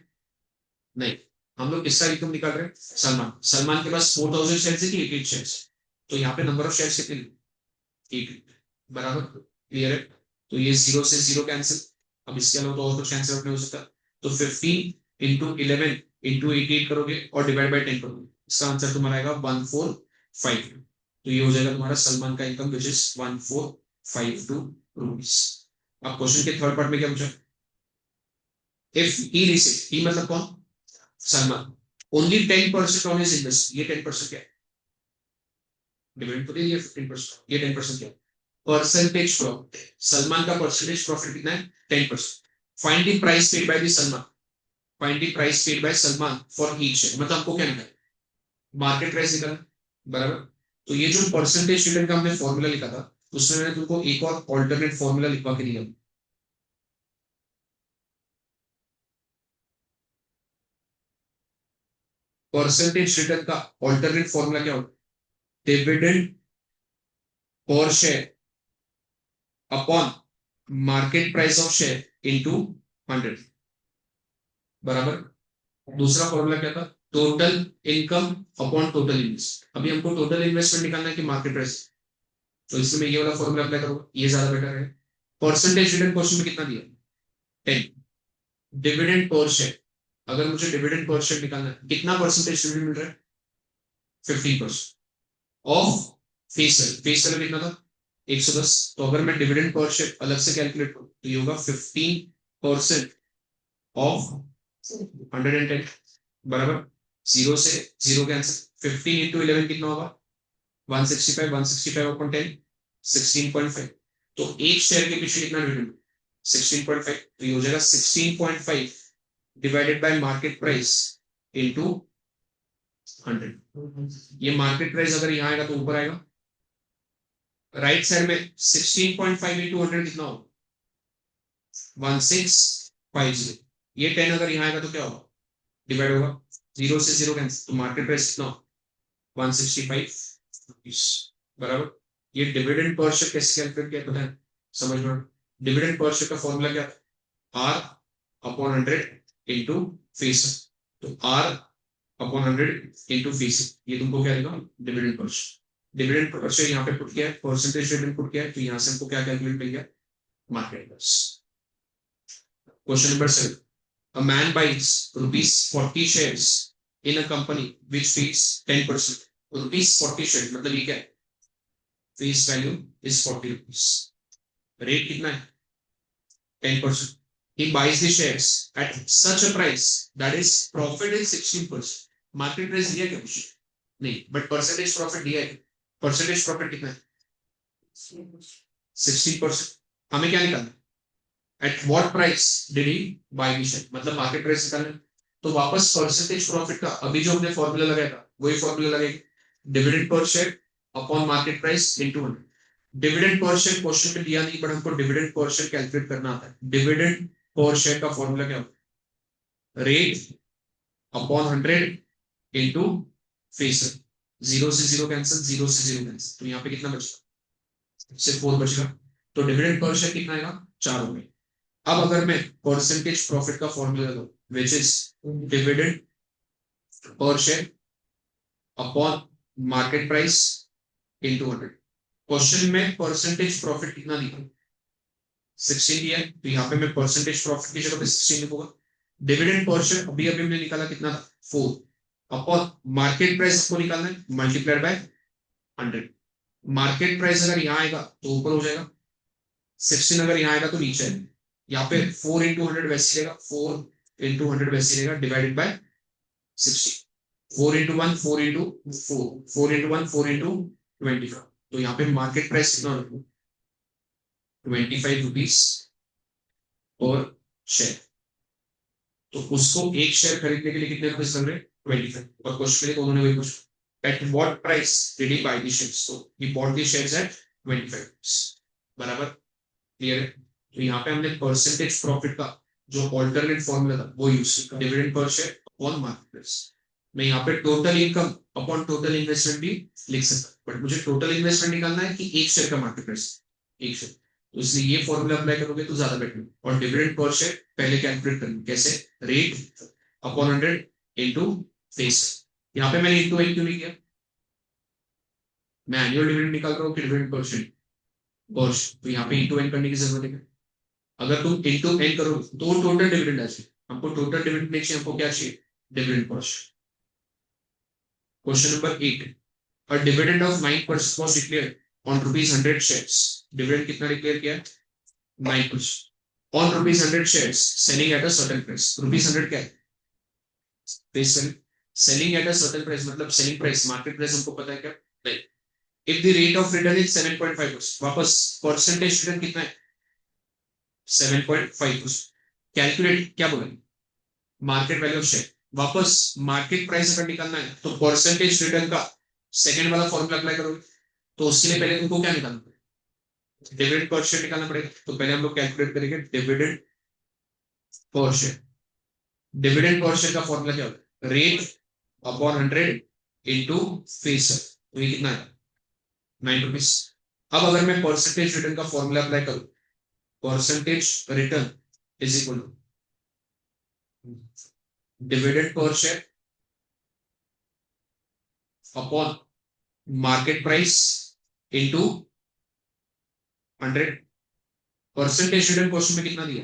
S1: नहीं, हम लोग किसका इनकम निकाल रहे हैं सलमान, सलमान के पास 4000 शेयर्स है कि 88 शेयर्स, तो यहाँ पे नंबर ऑफ शेयर्स कितने 88 बराबर, क्लियर है। तो ये जीरो से जीरो कैंसिल, अब इसके अलावा तो और कुछ कैंसिल नहीं हो सकता, तो 15 इंटू 11 इंटू 88 करोगे और डिवाइड बाय 10 करोगे, इसका आंसर तुम्हारा आएगा 145। तो ये हो जाएगा तुम्हारा सलमान का इनकम विच इज 1452 रुपीज। अब क्वेश्चन के थर्ड पार्ट में क्या पूछा, इफ ही रिसीव, ही मतलब कौन Salman, only 10% on his invest, ये 10% क्या है, डिविडेंड तो दे दिया 15%, ये 10% क्या है परसेंटेज प्रॉफिट, सलमान का परसेंटेज प्रॉफिट कितना है 10%। Find the price paid by the Salman, find the price paid by Salman for each share, मतलब हमको क्या निकालना मार्केट प्राइस निकालना, बराबर। तो ये जो परसेंटेज रिटर्न का हमने फॉर्मूला लिखा था उसमें मैंने तुमको एक और ऑल्टरनेट फॉर्मूला लिखवा के दिया, परसेंटेज रिटर्न का ऑल्टरनेट फॉर्मूला क्या होगा, dividend per share upon market price of share into 100 बराबर। दूसरा फॉर्मूला क्या था, total income upon total invest. अभी हमको टोटल इन्वेस्टमेंट निकालना है कि मार्केट प्राइस, तो इसमें ये वाला फॉर्मूला अप्लाई करूंगा, ये ज्यादा बेटर है। परसेंटेज रिटर्न क्वेश्चन में कितना दिया 10, डिविडेंड पर शेयर, अगर मुझे डिविडेंड पर शेयर निकालना है कितना परसेंटेज डिविडेंड मिल रहा है 15% of face value, face value कितना था 110, तो अगर मैं डिविडेंड पर शेयर अलग से कैलकुलेट करूं तो ये होगा 15% ऑफ 110 बराबर, जीरो से जीरो कैंसिल, 15 इंटू 11 कितना होगा 165, 165 अपॉन 10 16.5, तो एक शेयर के पीछे कितना डिविडेंड 16.5, तो ये हो जाएगा 16.5 divided by market price into 100। ये मार्केट प्राइस अगर यहाँ आएगा तो ऊपर आएगा, राइट साइड में 16.5 इंटू 100 कितना होगा 1650, ये 10 अगर यहाँ आएगा तो क्या होगा डिवाइड होगा, जीरो से जीरो कैंसिल, तो मार्केट प्राइस कितना 165 रुपीस बराबर। ये डिविडेंड पर शेयर कैसे कैलकुलेट किया पता है, समझ लो, डिविडेंड पर शेयर का फॉर्मूला क्या था आर अपॉन 100 इंटू फेस, तो आर अपॉन 100 इंटू फेस, ये तुमको क्या देगा dividend per share, dividend per share यहाँ पे पुट किया है, परसेंटेज रेट पुट किया है, तो यहाँ से हमको क्या कैलकुलेट मिल गया market price. Question number 7, a man buys rupees 40 shares in a company which pays 10%, rupees 40 shares मतलब ये क्या है, face value is 40 rupees, rate कितना है 10%, he buys the shares at such a price that is profit is 16%, market price दिया क्या कुछ नहीं, बट परसेंटेज प्रॉफिट दिया है, परसेंटेज प्रॉफिट कितना है 16%, हमें क्या निकालना eight what price did he buy the share, मतलब मार्केट प्राइस निकालना, तो वापस परसेंटेज प्रॉफिट का अभी जो हमने फॉर्मूला लगाया था वही फॉर्मूला लगाएंगे, dividend per share upon market price into 100। Dividend per share question में दिया नहीं, बट हमको डिविडेंड पर शेयर कैलकुलेट करना आता है, डिविडेंड पर शेयर का फॉर्मूला क्या होता है, rate upon 100 into face, zero से जीरो कैंसिल, जीरो से जीरो कैंसिल, तो यहाँ पे कितना बचेगा सिर्फ 4 बचेगा, तो डिविडेंड पर शेयर कितना आएगा 4 हो गए। अब अगर मैं परसेंटेज प्रॉफिट का फॉर्मूला दूं which is dividend per share upon market price into 100, question में परसेंटेज प्रॉफिट कितना दिया 16 दिया है, तो यहाँ पे मैं परसेंटेज प्रॉफिट की जगह पे 16 लिखूंगा, डिविडेंड पर शेयर अभी अभी हमने निकाला कितना था 4 अपॉन मार्केट प्राइस को निकालना है मल्टीप्लाइड बाय 100, मार्केट प्राइस अगर यहाँ आएगा तो ऊपर हो जाएगा, 16 अगर यहाँ आएगा तो नीचे आएगा, यहाँ पे 4 इंटू 100 वैसे रहेगा, 4 इंटू 100 वैसे रहेगा divided by 60, 4 into 1 4 into 4, 4 into 1 4 into 25। तो यहाँ पे मार्केट प्राइस कितना होगा, 25 रुपीज और शेयर। तो उसको एक शेयर खरीदने के लिए कितने रुपए लग रहे हैं, 25। और क्वेश्चन में तो उन्होंने वही पूछा, at what price did he buy the shares, तो he bought the shares at 25। बराबर, क्लियर है। तो यहाँ पे हमने परसेंटेज प्रॉफिट का जो ऑल्टरनेट फॉर्मूला था वो यूज किया, dividend per share upon market price. मैं यहाँ पे total income upon total investment भी लिख सकता, बट मुझे टोटल इन्वेस्टमेंट निकालना है कि एक शेयर का मार्केट प्राइस, एक शेयर। तो इसलिए ये फॉर्मूला अप्लाई करोगे तो ज्यादा बेटर। और डिविडेंड पर शेयर पहले कैलकुलेट करना कैसे, रेट अपॉन 100 इनटू फेस। यहाँ पे मैंने इंटू एन क्यों नहीं किया, मैं एनुअल डिविडेंड निकाल रहा हूँ कि डिविडेंड पर शेयर, तो यहाँ पे इंटू एन करने की जरूरत है। अगर तुम इंटू एन करो तो टोटल डिविडेंड आ जाए, हमको टोटल डिविडेंड नहीं चाहिए, हमको क्या चाहिए, dividend per share. Question number 8, a dividend of 9% was declared on rupees 100 shares। Dividend कितना डिक्लेयर किया, 9% on rupees 100 shares selling at a certain price। rupees 100 क्या है, face value. Selling at a certain price मतलब selling price, market price हमको पता है क्या, नहीं। If the rate of return is 7.5%, वापस परसेंटेज रिटर्न कितना है, 7.5%। कैलकुलेट क्या बोले, मार्केट वैल्यू ऑफ शेयर। वापस मार्केट प्राइस अगर निकालना है तो परसेंटेज रिटर्न का सेकंड वाला फॉर्मूला अप्लाई करोगे, तो उसके लिए पहले तुमको क्या निकालना पड़ेगा, डिविडेंड पर शेयर निकालना पड़ेगा। तो पहले हम लोग कैलकुलेट करेंगे dividend per share. Dividend per share का फॉर्मूला क्या होता है, रेट अपॉन 100 इंटू फेस। तो ये कितना है, 9 रुपीज। अब अगर मैं परसेंटेज रिटर्न का फॉर्मूला अप्लाई करूं, percentage return is equal to dividend per share upon market price into 100। Percentage return question में कितना दिया,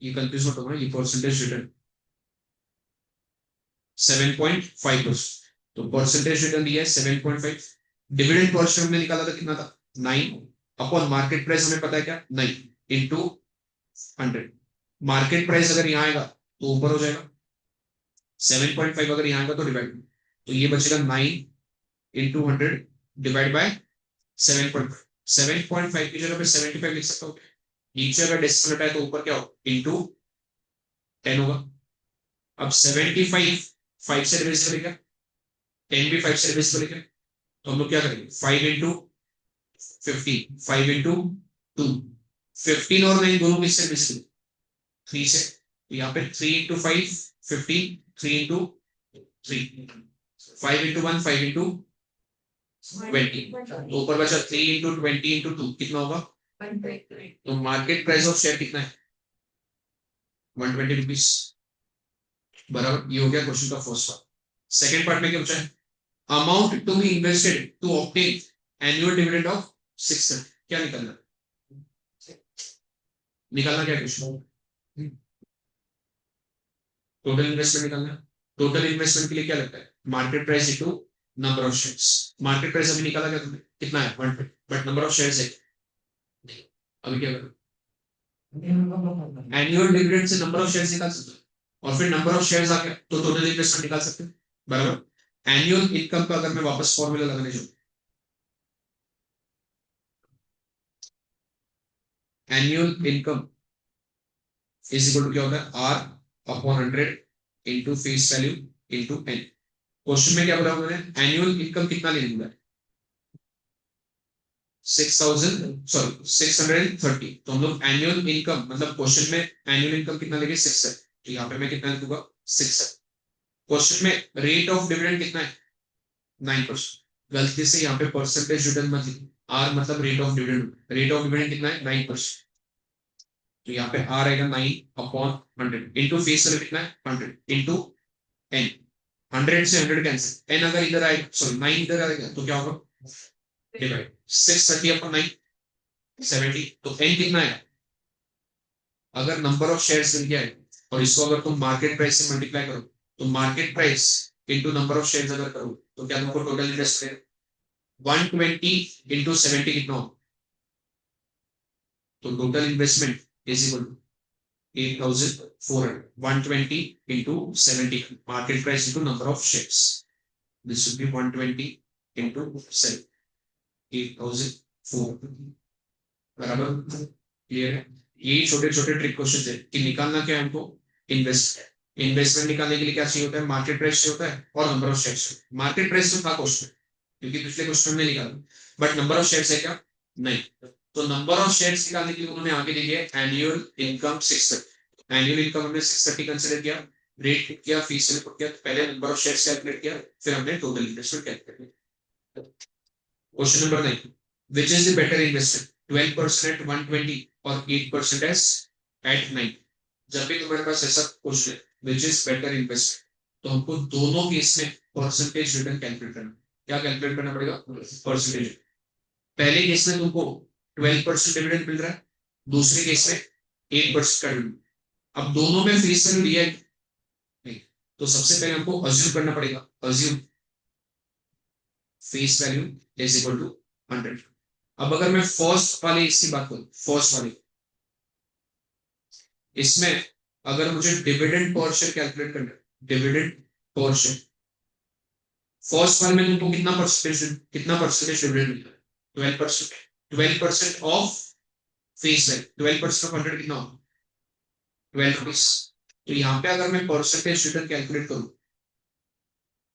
S1: ये कंफ्यूज मत होगा, ये परसेंटेज रिटर्न 7.5%। तो परसेंटेज रिटर्न दिया है 7.5। डिविडेंड पर शेयर हमने निकाला था कितना था, 9 अपॉन मार्केट प्राइस हमें पता है क्या, 9 इंटू 100। मार्केट प्राइस अगर यहाँ आएगा तो ऊपर हो जाएगा, 7.5 अगर यहाँ आएगा तो डिवाइड, तो ये बचेगा 9 इंटू 100 डिवाइड बाय 7.5। 7.5 की जगह पे 75 लिख सकता हूँ। नीचे अगर डेसिमल हटाए तो ऊपर क्या हो, इंटू 10 होगा। अब 75 5 से डिविजिबल है क्या, 10 भी 5 से डिविजिबल है क्या, तो हम लोग क्या करेंगे, 5 इंटू 15, 5 इंटू 2, 15 और 9 दोनों किससे डिविजिबल, 3 से। तो यहाँ पे 3 इंटू 5 15, 3 इंटू 3, 5 इंटू 1 5 इंटू 20, तो ऊपर बचा 3 इंटू 20 इंटू 2 कितना होगा, तो मार्केट प्राइस ऑफ शेयर कितना है, 120 रुपीज। बराबर, ये हो गया क्वेश्चन का फर्स्ट पार्ट। सेकंड पार्ट में क्या पूछा है, amount to be invested to obtain annual dividend of 6। क्या निकलना, निकालना क्या क्वेश्चन, टोटल इन्वेस्टमेंट निकालना। टोटल इन्वेस्टमेंट के लिए क्या लगता है, market price into number of shares. Market price अभी निकाला क्या तुमने, कितना है 120, बट नंबर ऑफ शेयर्स है, अभी क्या करो, एनुअल डिविडेंड से नंबर ऑफ शेयर्स निकाल सकते हो, और फिर नंबर ऑफ शेयर्स आ गया तो टोटल इन्वेस्टमेंट निकाल सकते हो। बराबर, एनुअल इनकम का अगर मैं वापस फॉर्मूला लगाने जाऊं, annual income is equal to क्या होता है, R upon 100 into face value into N. Question में क्या बोला उन्होंने, एनुअल इनकम कितना लेने बोला, 6000 सॉरी 630। तो हम लोग एनुअल इनकम मतलब क्वेश्चन में एनुअल इनकम कितना लेंगे 6 है, तो यहाँ पे मैं कितना लिखूंगा 6 है। क्वेश्चन में रेट ऑफ डिविडेंड कितना है, 9%। गलती से यहाँ पे परसेंटेज रिटर्न मत लिखो, आर मतलब rate of dividend, rate of dividend कितना है 9%। तो यहाँ पे आर आएगा 9 अपॉन 100 इंटू फेस वैल्यू कितना है 100 इंटू एन। 100 से 100 कैंसिल, एन अगर इधर आएगा सॉरी 9 इधर आएगा तो क्या होगा, डिवाइड 630 अपॉन 9 70। तो एन कितना है, अगर नंबर ऑफ शेयर्स मिल गया है और इसको अगर तुम मार्केट प्राइस से मल्टीप्लाई करो, तो market price into number of shares अगर करो तो क्या तुमको टोटल इंटरेस्ट मिलेगा, 120 इंटू 70 कितना हो, तो total investment is equal to 8,400. 120 into 70. Market price into number of shares. This should be 120 into 7. 8,400. बराबर क्लियर है. यही छोटे छोटे ट्रिक क्वेश्चन है कि निकालना क्या है हमको. इन्वेस्टमेंट निकालने के लिए क्या चाहिए होता है. मार्केट प्राइस चाहिए होता है और number of shares. Market price तो था क्वेश्चन क्योंकि पिछले क्वेश्चन में निकाला, बट नंबर ऑफ शेयर्स है क्या नहीं. तो नंबर ऑफ शेयर्स निकालने के लिए उन्होंने आगे दिया एनुअल इनकम 630. एनुअल इनकम हमने 630 कंसीडर किया, रेट किया, फीस पुट किया. पहले नंबर ऑफ शेयर्स कैलकुलेट किया, फिर हमने टोटल इन्वेस्टमेंट कैलकुलेट किया. Question number 9, which is the better investment, 12% at 120 और 8% at 9. जब भी तुम्हारे पास ऐसा question which is better investment, तो हमको दोनों केस में परसेंटेज रिटर्न कैलकुलेट करना. क्या कैलकुलेट करना पड़ेगा. परसेंटेज. पहले केस में तुमको 12% डिविडेंड मिल रहा है, दूसरे केस में 8% का डिविडेंड. अब दोनों में फेस वैल्यू दिया है नहीं, तो सबसे पहले हमको अज्यूम करना पड़ेगा. Assume face value is equal to 100. अब अगर मैं फर्स्ट वाले इसकी बात करूं, फर्स्ट वाले इसमें अगर मुझे डिविडेंड पर शेयर कैलकुलेट करना है, डिविडेंड पर शेयर फर्स्ट वाले में तुमको कितना परसेंटेज डिविडेंड मिलता है. 12%. 12% ऑफ फेस वैल्यू, 12% ऑफ 100 कितना होगा. 12 रुपीज. तो यहाँ पे अगर मैं परसेंटेज रिटर्न कैलकुलेट करूं,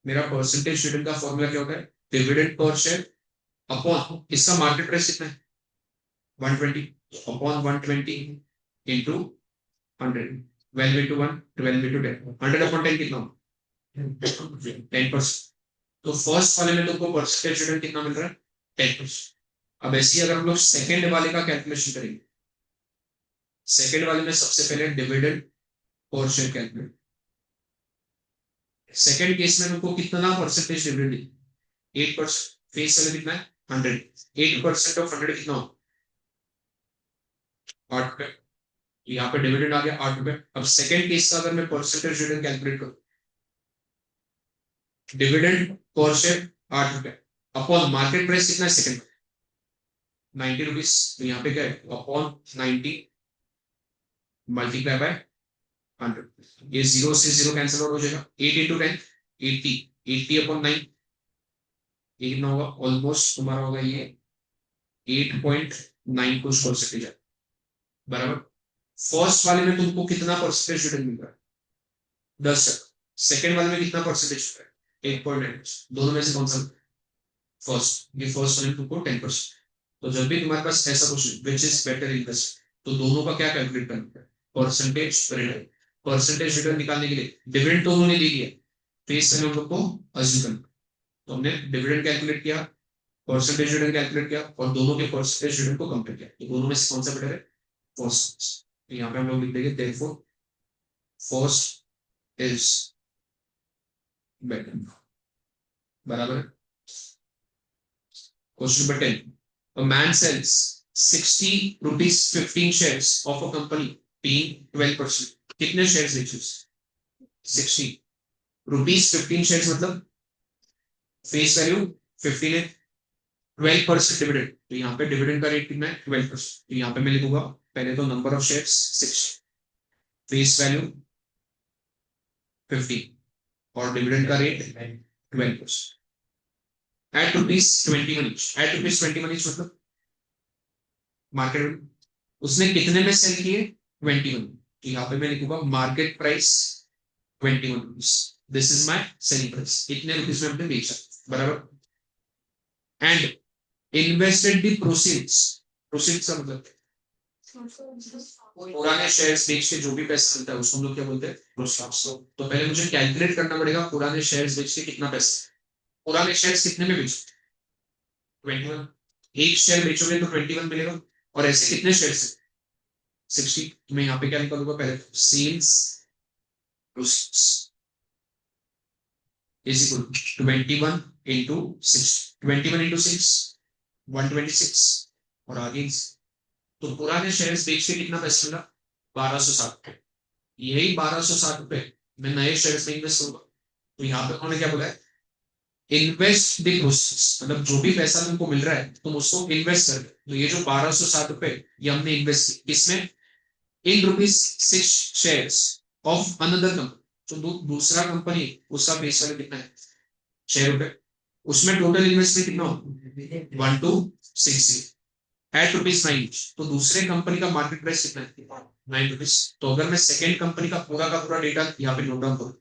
S1: मेरा परसेंटेज रिटर्न का फॉर्मूला क्या होता है. डिविडेंड पर शेयर अपॉन इसका मार्केट प्राइस कितना है 120 upon 120 into 100. 12 into 1, 12 into 10. 100 upon 10 कितना हो 10%. तो फर्स्ट वाले में तुमको परसेंटेज रिटर्न कितना मिल रहा है 10%. अब ऐसे अगर हम लोग सेकेंड वाले का कैलकुलेशन करेंगे, सेकेंड वाले में सबसे पहले dividend per share calculate. Second case में तुमको कितना परसेंटेज डिविडेंड 8%. फेस वैल्यू कितना है 100. 8% ऑफ 100 कितना हो 8 रुपए. यहाँ पे डिविडेंड आ गया 8 रुपए. अब सेकेंड केस का अगर मैं परसेंटेज रिटर्न कैलकुलेट करूं, डिविडेंड पर शेयर 8 रुपए अपॉन मार्केट प्राइस कितना है सेकेंड 90 रुपीज. तो यहाँ पे क्या है अपॉन 90 मल्टीप्लाई बाय 100. ये 0 से 0 कैंसिल हो जाएगा. 8 इंटू 10 80. 80 अपॉन 9 ये कितना होगा. ऑलमोस्ट तुम्हारा होगा ये 8.9 कुछ परसेंटेज है. बराबर. फर्स्ट वाले में तुमको कितना परसेंटेज रिटर्न मिल रहा है 10%. सेकेंड वाले में कितना परसेंटेज मिल रहा है 8.9. दोनों में से कौन सा फर्स्ट. ये फर्स्ट वाले में तुमको 10%. तो जब भी तुम्हारे पास ऐसा कुछ विच इज बेटर इन्वेस्ट, तो दोनों का क्या कैलकुलेट करना है परसेंटेज रिटर्न. परसेंटेज रिटर्न निकालने के लिए डिविडेंड तो उन्होंने दे दिया, फेस वैल्यू हम लोग को अज्यूम करना. तो हमने डिविडेंड कैलकुलेट किया, परसेंटेज रिटर्न कैलकुलेट किया और दोनों के परसेंटेज रिटर्न को कंपेयर किया. तो दोनों में से कौन सा बेटर है फर्स्ट. तो यहाँ पे हम लोग लिख देंगे देयरफॉर फर्स्ट इज बेटर. बराबर. Question number 10. A man sells 60 rupees 15 shares of a company paying 12%. कितने शेयर्स बेचे 60 रुपीज 15 शेयर्स मतलब फेस वैल्यू 15 है, 12% डिविडेंड. तो यहाँ पे डिविडेंड का रेट कितना है 12%. तो यहाँ पे मैं लिखूंगा पहले तो number of shares 6, face value 15 और डिविडेंड का rate 12%. At rupees 21 each. At rupees 21 each मतलब मार्केट में उसने कितने में सेल किए 21. तो यहाँ पे मैं लिखूंगा market price 21 rupees. This is my selling price. इतने रुपीज में हमने बेचा. बराबर. And invested the proceeds. Proceeds का मतलब पुराने शेयर्स बेच के जो भी पैसा मिलता है उसको हम लोग क्या बोलते हैं प्रोसीड्स. तो पहले मुझे कैलकुलेट करना पड़ेगा पुराने शेयर्स बेच के कितना पैसा. पुराने शेयर्स कितने में बेचो 21. एक शेयर बेचोगे तो 21 मिलेगा. और ऐसे कितने शेयर्स 60. मैं यहाँ पे क्या निकालूंगा पहले sales proceeds is equal to 21 into 6. 21 into 6 126 और आगे. तो पुराने शेयर्स बेच के कितना पैसा मिला 1260 रुपए. यही 1260 रुपए मैं नए शेयर्स में इन्वेस्ट करूंगा. तो यहाँ पे उन्होंने क्या बोला है इन्वेस्ट द प्रोसीड्स, मतलब जो भी पैसा तुमको मिल रहा है तुम उसको इन्वेस्ट कर. तो ये जो 1260 रुपए ये हमने इन्वेस्ट किसमें in rupees 6 shares of another company, तो दूसरा कंपनी उसका फेस वैल्यू कितना है 6 रुपए, उसमें टोटल इन्वेस्टमेंट कितना हो 1260 एट रुपीज 9, तो दूसरे कंपनी का मार्केट प्राइस कितना है 9 रुपीज। तो अगर मैं सेकेंड कंपनी का पूरा डेटा यहाँ पे नोट डाउन करूं,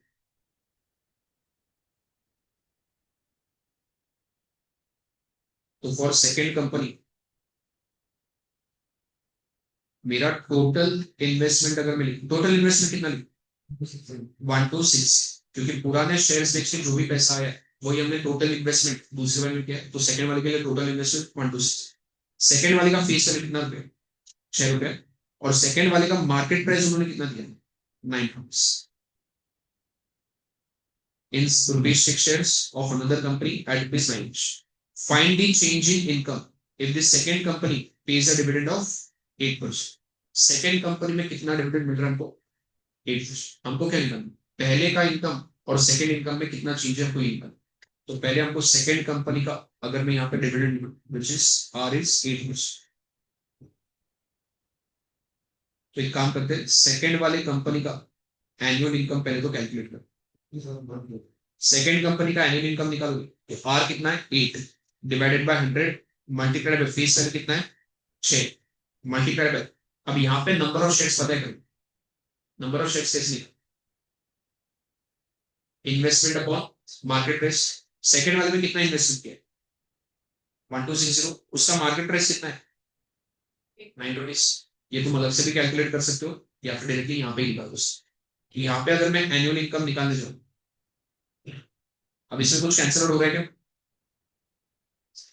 S1: तो फॉर सेकेंड कंपनी मेरा टोटल इन्वेस्टमेंट अगर मैं लिखूं, टोटल इन्वेस्टमेंट कितना लिखूं 126, क्योंकि पुराने शेयर्स बेच के जो भी पैसा आया वही हमने टोटल इन्वेस्टमेंट दूसरे वाले में किया, तो सेकंड वाले के लिए टोटल इन्वेस्टमेंट 126। सेकंड वाले का फेस वैल्यू कितना रुपए 6 रुपए, और सेकंड वाले का मार्केट प्राइस उन्होंने कितना दिया 9 rupees. in rupees 6 shares of another company at rupees 9 each. Find the change in income if the second company pays a dividend of 8%. Second company में कितना डिविडेंड मिल रहा है हमको 8%। हमको क्या निकालना पहले का इनकम और सेकेंड इनकम में कितना चेंज है हमको इनकम। तो पहले हमको सेकेंड कंपनी का अगर मैं यहाँ पे dividend which is R is 8%, तो एक काम करते हैं सेकेंड वाले कंपनी का एनुअल इनकम पहले तो कैलकुलेट कर, सेकेंड कंपनी का एनुअल इनकम निकालोगे तो आर कितना है 8 divided by 100 multiplied by face value कितना है 6 मल्टीप्लाइड बाय, अब यहाँ पे नंबर ऑफ शेयर्स पता है, नंबर ऑफ शेयर्स कैसे निकाल investment upon market price. Second वाले में कितना इन्वेस्टमेंट किया 1260, उसका मार्केट प्राइस कितना है 9 रुपीज। ये तुम अलग से भी कैलकुलेट कर सकते हो या फिर डायरेक्टली यहाँ पे ही निकाल दो। यहाँ पे अगर मैं एनुअल इनकम निकालने जाऊँ, अब इसमें कुछ कैंसिल आउट हो गया क्या,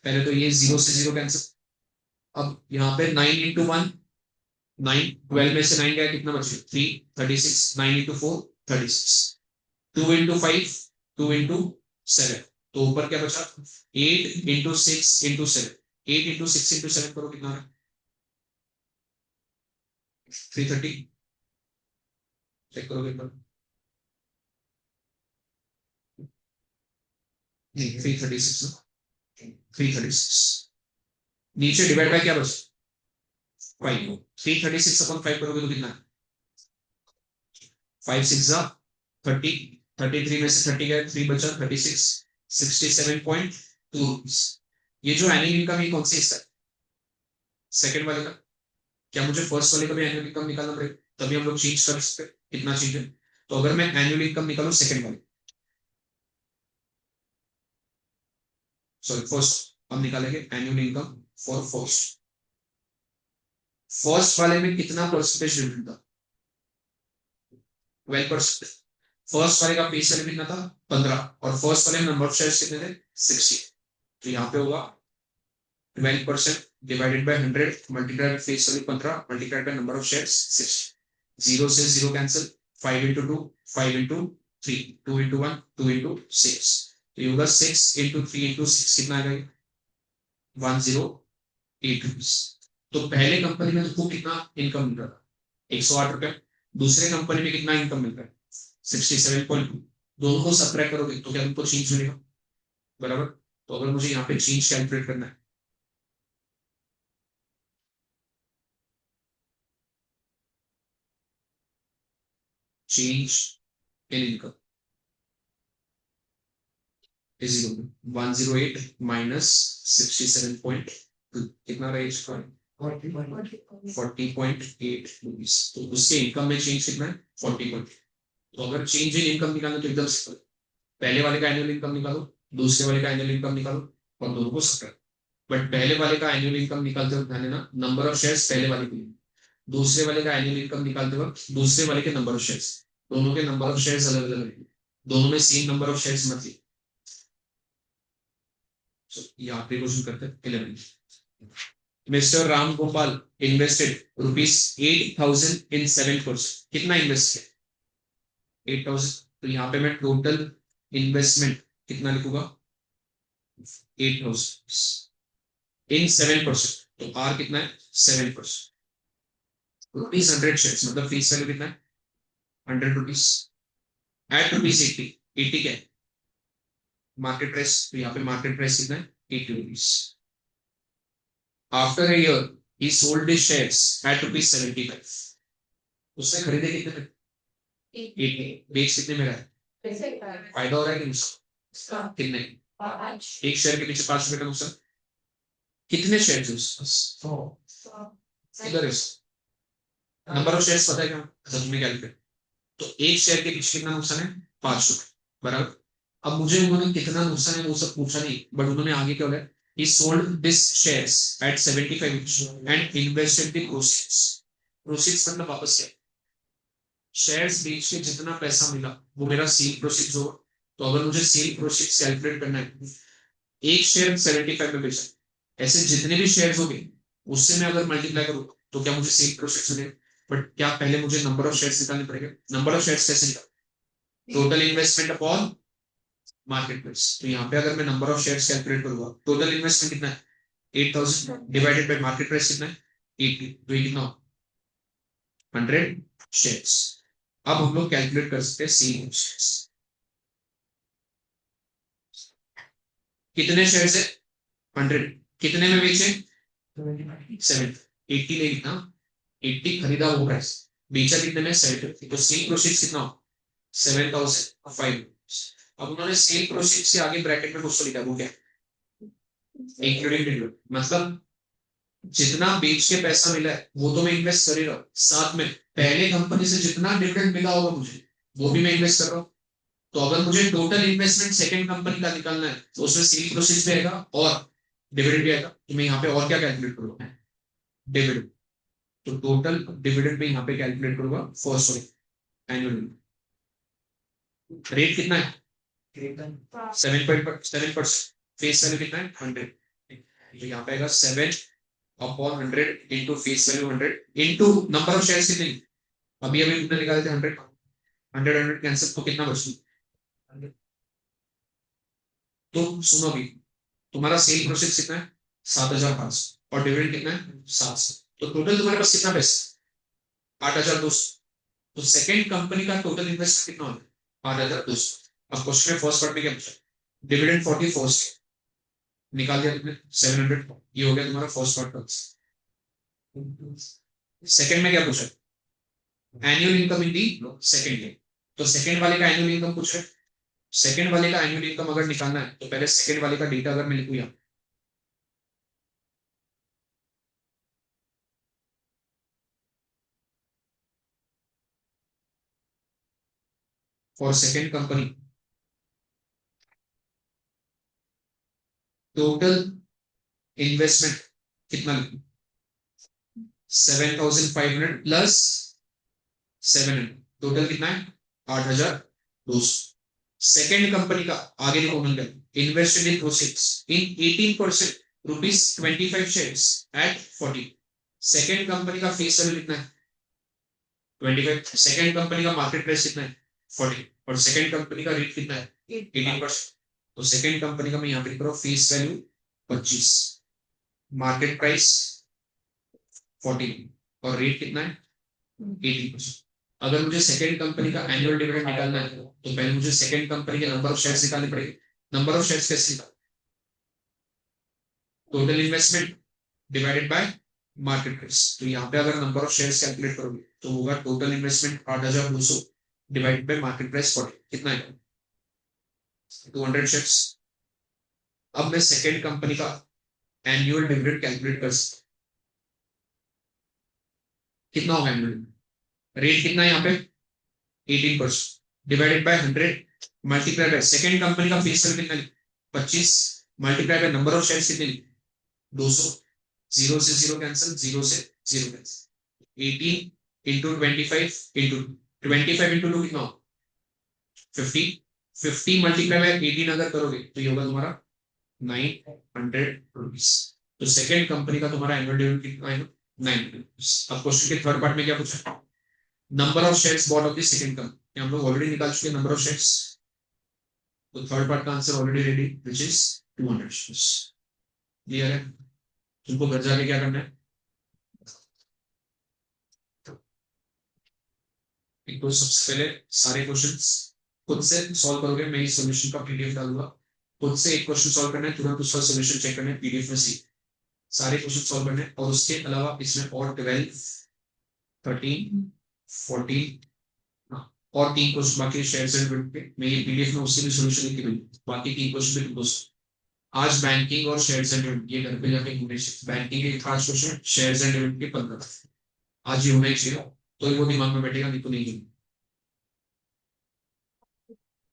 S1: पहले तो ये 0 से 0 कैंसिल, अब यहाँ पे 9 इंटू 1 9, 12 में से 9 गया कितना बचे 3 36, 9 इंटू 4 36, 2 इंटू 5 2 इंटू 7, तो ऊपर क्या बचा 8 इंटू 6 इंटू 7, 8 इंटू 6 इंटू 7 करो कितना है 330, चेक करोगे एक बार, नहीं 336 336, नीचे डिवाइड बाय क्या बचा 5, 336 अपॉन 5 करोगे तो कितना 5 6 जा 30, 33 में से 30 गया 3 बचा 36, 67.2 रुपीज। ये जो एनुअल इनकम ये कौन सी हिस्सा है सेकंड वाले का, क्या मुझे फर्स्ट वाले का भी एनुअल इनकम निकालना पड़ेगा तभी हम लोग चेंज कर सकते कितना चेंज है। तो अगर मैं एनुअल इनकम निकालू सेकंड वाले, सॉरी फर्स्ट, हम निकालेंगे annual income for first. First वाले में कितना परसेंटेज डिविडेंड था 12%। फर्स्ट वाले का फेस वैल्यू कितना था 15, और फर्स्ट वाले में नंबर ऑफ शेयर्स कितने थे 60, तो यहाँ पे होगा 12% divided by 100 multiplied by face value 15 multiplied by number of shares 60, 0 से 0 cancel, 5 into 2 5 into 3 2 into 1 2 into 6, तो ये होगा 6 इंटू 3 इंटू 6 कितना आएगा 108 रुपीज। तो पहले कंपनी में तुमको कितना इनकम मिल रहा था 108 रुपए, दूसरे कंपनी में कितना इनकम मिल रहा है 67.2, दोनों को सब्ट्रैक्ट करोगे तो क्या तुमको चेंज मिलेगा बराबर। तो अगर मुझे यहाँ पे चेंज कैलकुलेट करना है, change in income is equal to 108 minus 67.2 कितना रहेगा 40.8 रुपीज, तो उसके इनकम में चेंज कितना है 40. तो अगर चेंज इन इनकम निकालना तो एकदम सिंपल, पहले वाले का एनुअल इनकम निकालो दूसरे वाले का एनुअल इनकम निकालो और दोनों को सब्ट्रैक्ट। बट पहले वाले का एनुअल इनकम निकालते वक्त ध्यान देना नंबर ऑफ शेयर्स पहले वाले के लिए, दूसरे वाले का एनुअल इनकम निकालते वक्त दूसरे वाले के नंबर ऑफ शेयर्स, दोनों के नंबर ऑफ शेयर्स अलग अलग रहेंगे, दोनों में सेम नंबर ऑफ शेयर्स मत लिए। यहाँ पे क्वेश्चन करते हैं 11, mister Ram Gopal invested rupees 8,000 इन 7 कोर्स, कितना इन्वेस्ट किया 8,000, तो यहाँ पे मैं टोटल इन्वेस्टमेंट कितना लिखूंगा 8,000 इन 7%, तो आर कितना है 7%, रुपीज 100 शेयर्स मतलब फेस वैल्यू कितना है 100 रुपीज एट रुपीज 80, 80 क्या है मार्केट प्राइस, तो यहाँ पे मार्केट प्राइस कितना है 80 rupees. After a year he sold his shares at rupees 75, उसने खरीदे कितने में? 80। बेच कितने में रहा है? फायदा हो रहा है कि नुकसान? कितने? एक शेयर के पीछे 5 रुपए का नुकसान। कितने शेयर थे किधर है? नंबर ऑफ शेयर्स पता है क्या? तुम्हें कैलकुलेट। तो एक शेयर के पीछे कितना नुकसान है? 5 रुपए बराबर। अब मुझे उन्होंने कितना नुकसान है वो सब पूछा नहीं, बट उन्होंने आगे क्या बोला? He sold this shares at 75 each and invested the proceeds. Proceeds मतलब वापस क्या? शेयर्स बेच के जितना पैसा मिला वो मेरा सेल प्रोसीड्स होगा। तो अगर मुझे सेल प्रोसीड्स कैलकुलेट करना है, एक शेयर 75 में बेचा, ऐसे जितने भी शेयर्स हो गए उससे मैं अगर मल्टीप्लाई करूँ तो क्या मुझे सेल प्रोसीड्स मिलेगा? बट क्या पहले मुझे नंबर ऑफ शेयर्स निकालने पड़ेगा? नंबर ऑफ शेयर्स कैसे निकाल? Total investment upon market price. तो यहाँ पे अगर मैं नंबर ऑफ शेयर्स कैलकुलेट करूंगा, टोटल इन्वेस्टमेंट कितना है? 8000 डिवाइडेड बाय मार्केट प्राइस कितना है? 80। तो ये कितना? 100 शेयर्स। अब हम लोग कैलकुलेट कर सकते हैं सेल शेयर्स। कितने शेयर्स है? 100। कितने में बेचे? 70। 80 ले कितना? 80 खरीदा वो प्राइस, बेचा कितने में? 70। तो सेल प्रोसीड्स कितना हो? 7005। अब उन्होंने सेल प्रोसीड्स के आगे ब्रैकेट में कुछ तो लिखा, वो क्या? Including dividend. मतलब जितना बेच के पैसा मिला है वो तो मैं इन्वेस्ट कर ही रहा हूँ, साथ में पहले कंपनी से जितना डिविडेंड मिला होगा मुझे वो भी मैं इन्वेस्ट कर रहा हूँ। तो अगर मुझे टोटल इन्वेस्टमेंट सेकंड कंपनी का निकालना है तो उसमें सेल प्रोसीड्स भी आएगा और डिविडेंड भी आएगा। तो मैं यहाँ पे और क्या कैलकुलेट करूंगा? डिविडेंड। तो टोटल डिविडेंड में यहाँ पे कैलकुलेट करूंगा फर्स्ट एनुअल। रेट कितना है? 7.7%। फेस वैल्यू कितना है? 100। तो यहाँ पे आएगा 7/100 into face value 100 into number of shares कितने? अभी अभी कितने निकाले थे? 100। 100 कैंसिल, तो कितना बचता? तो सुनो अभी, तुम्हारा सेल प्रोसेस कितना है? 7500 और डिविडेंड कितना है? 700। तो टोटल तुम्हारे पास कितना पैसा? 8200। तो सेकंड कंपनी का टोटल इन्वेस्टमेंट कितना होगा? 8200। अब क्वेश्चन में फर्स्ट पार्ट में क्या पूछा? डिविडेंड 44 निकाल दिया तुमने 700। ये हो गया तुम्हारा फर्स्ट पार्ट का। सेकंड में क्या पूछा? Annual income in the second year. तो सेकंड वाले का एनुअल इनकम पूछ रहे। सेकंड वाले का एनुअल इनकम अगर निकालना है तो पहले सेकंड वाले का डेटा अगर मैं लिखूं यहाँ, for second company total investment कितना लिखूं? 7500 प्लस 700, टोटल कितना है? 8200। सेकंड कंपनी का आगे लिखो Mangal invested in proceeds in 18% rupees 25 shares at 40। Second company का फेस वैल्यू कितना है? 25। सेकंड कंपनी का मार्केट प्राइस कितना है? 40। और सेकंड कंपनी का रेट कितना है? 18%। तो सेकंड कंपनी का मैं यहाँ पे लिख रहा हूँ फेस वैल्यू 25, मार्केट प्राइस 40 और रेट कितना है? 18%। अगर मुझे सेकंड कंपनी का एनुअल डिविडेंड निकालना है तो पहले मुझे सेकंड कंपनी के नंबर ऑफ शेयर्स निकालने पड़ेंगे। नंबर ऑफ शेयर्स कैसे निकाल? Total investment divided by market price. तो यहाँ पे अगर नंबर ऑफ शेयर्स कैलकुलेट करोगे तो होगा total investment 8200 divided by market price 40। कितना है? 200 शेयर्स। अब मैं सेकंड कंपनी का एनुअल डिविडेंड कैलकुलेट कर सकता हूँ। कितना होगा एनुअल? रेट कितना है यहाँ पे? 18% divided by 100 multiply by second company का फेस वैल्यू कितना? 25 multiply by number of shares कितने? 200। 0 से 0 कैंसिल, 0 से 0 कैंसिल। 18 इंटू 25 इंटू 25 इंटू 2 कितना हो? 50। 50 मल्टीप्लाई बाय 18 अगर करोगे तो ये होगा तुम्हारा 900 रुपीज। तो सेकंड कंपनी का तुम्हारा एनुअल डिविडेंड कितना है? 900 रुपीज। अब क्वेश्चन के थर्ड पार्ट में क्या पूछा? Number of shares bot of the second company. हम लोग ऑलरेडी निकाल चुके नंबर ऑफ शेयर्स। तो थर्ड पार्ट का answer already ready which is 200 shares. Clear है? तुमको घर जाके क्या करना है? एक तो सबसे पहले सारे क्वेश्चंस खुद से सॉल्व करोगे। मैं इस सॉल्यूशन का पीडीएफ डालूंगा। खुद से एक क्वेश्चन सॉल्व करना है, तुरंत उसका सॉल्यूशन चेक करना है पीडीएफ में से सारे क्वेश्चन सॉल्व करने हैं। और उसके अलावा इसमें और 12 13 14 और 3 क्वेश्चन बाकी शेयर एंड पे मेरी पीडीएफ में उससे भी सोल्यूशन लिख के भेजो, बाकी 3 क्वेश्चन भी तुमको आज बैंकिंग और शेयर एंड ये घर पे जाके बैंकिंग के 5 क्वेश्चन शेयर एंड के 15 आज ही होना ही चाहिए, तो वो दिमाग में बैठेगा, नहीं तो नहीं।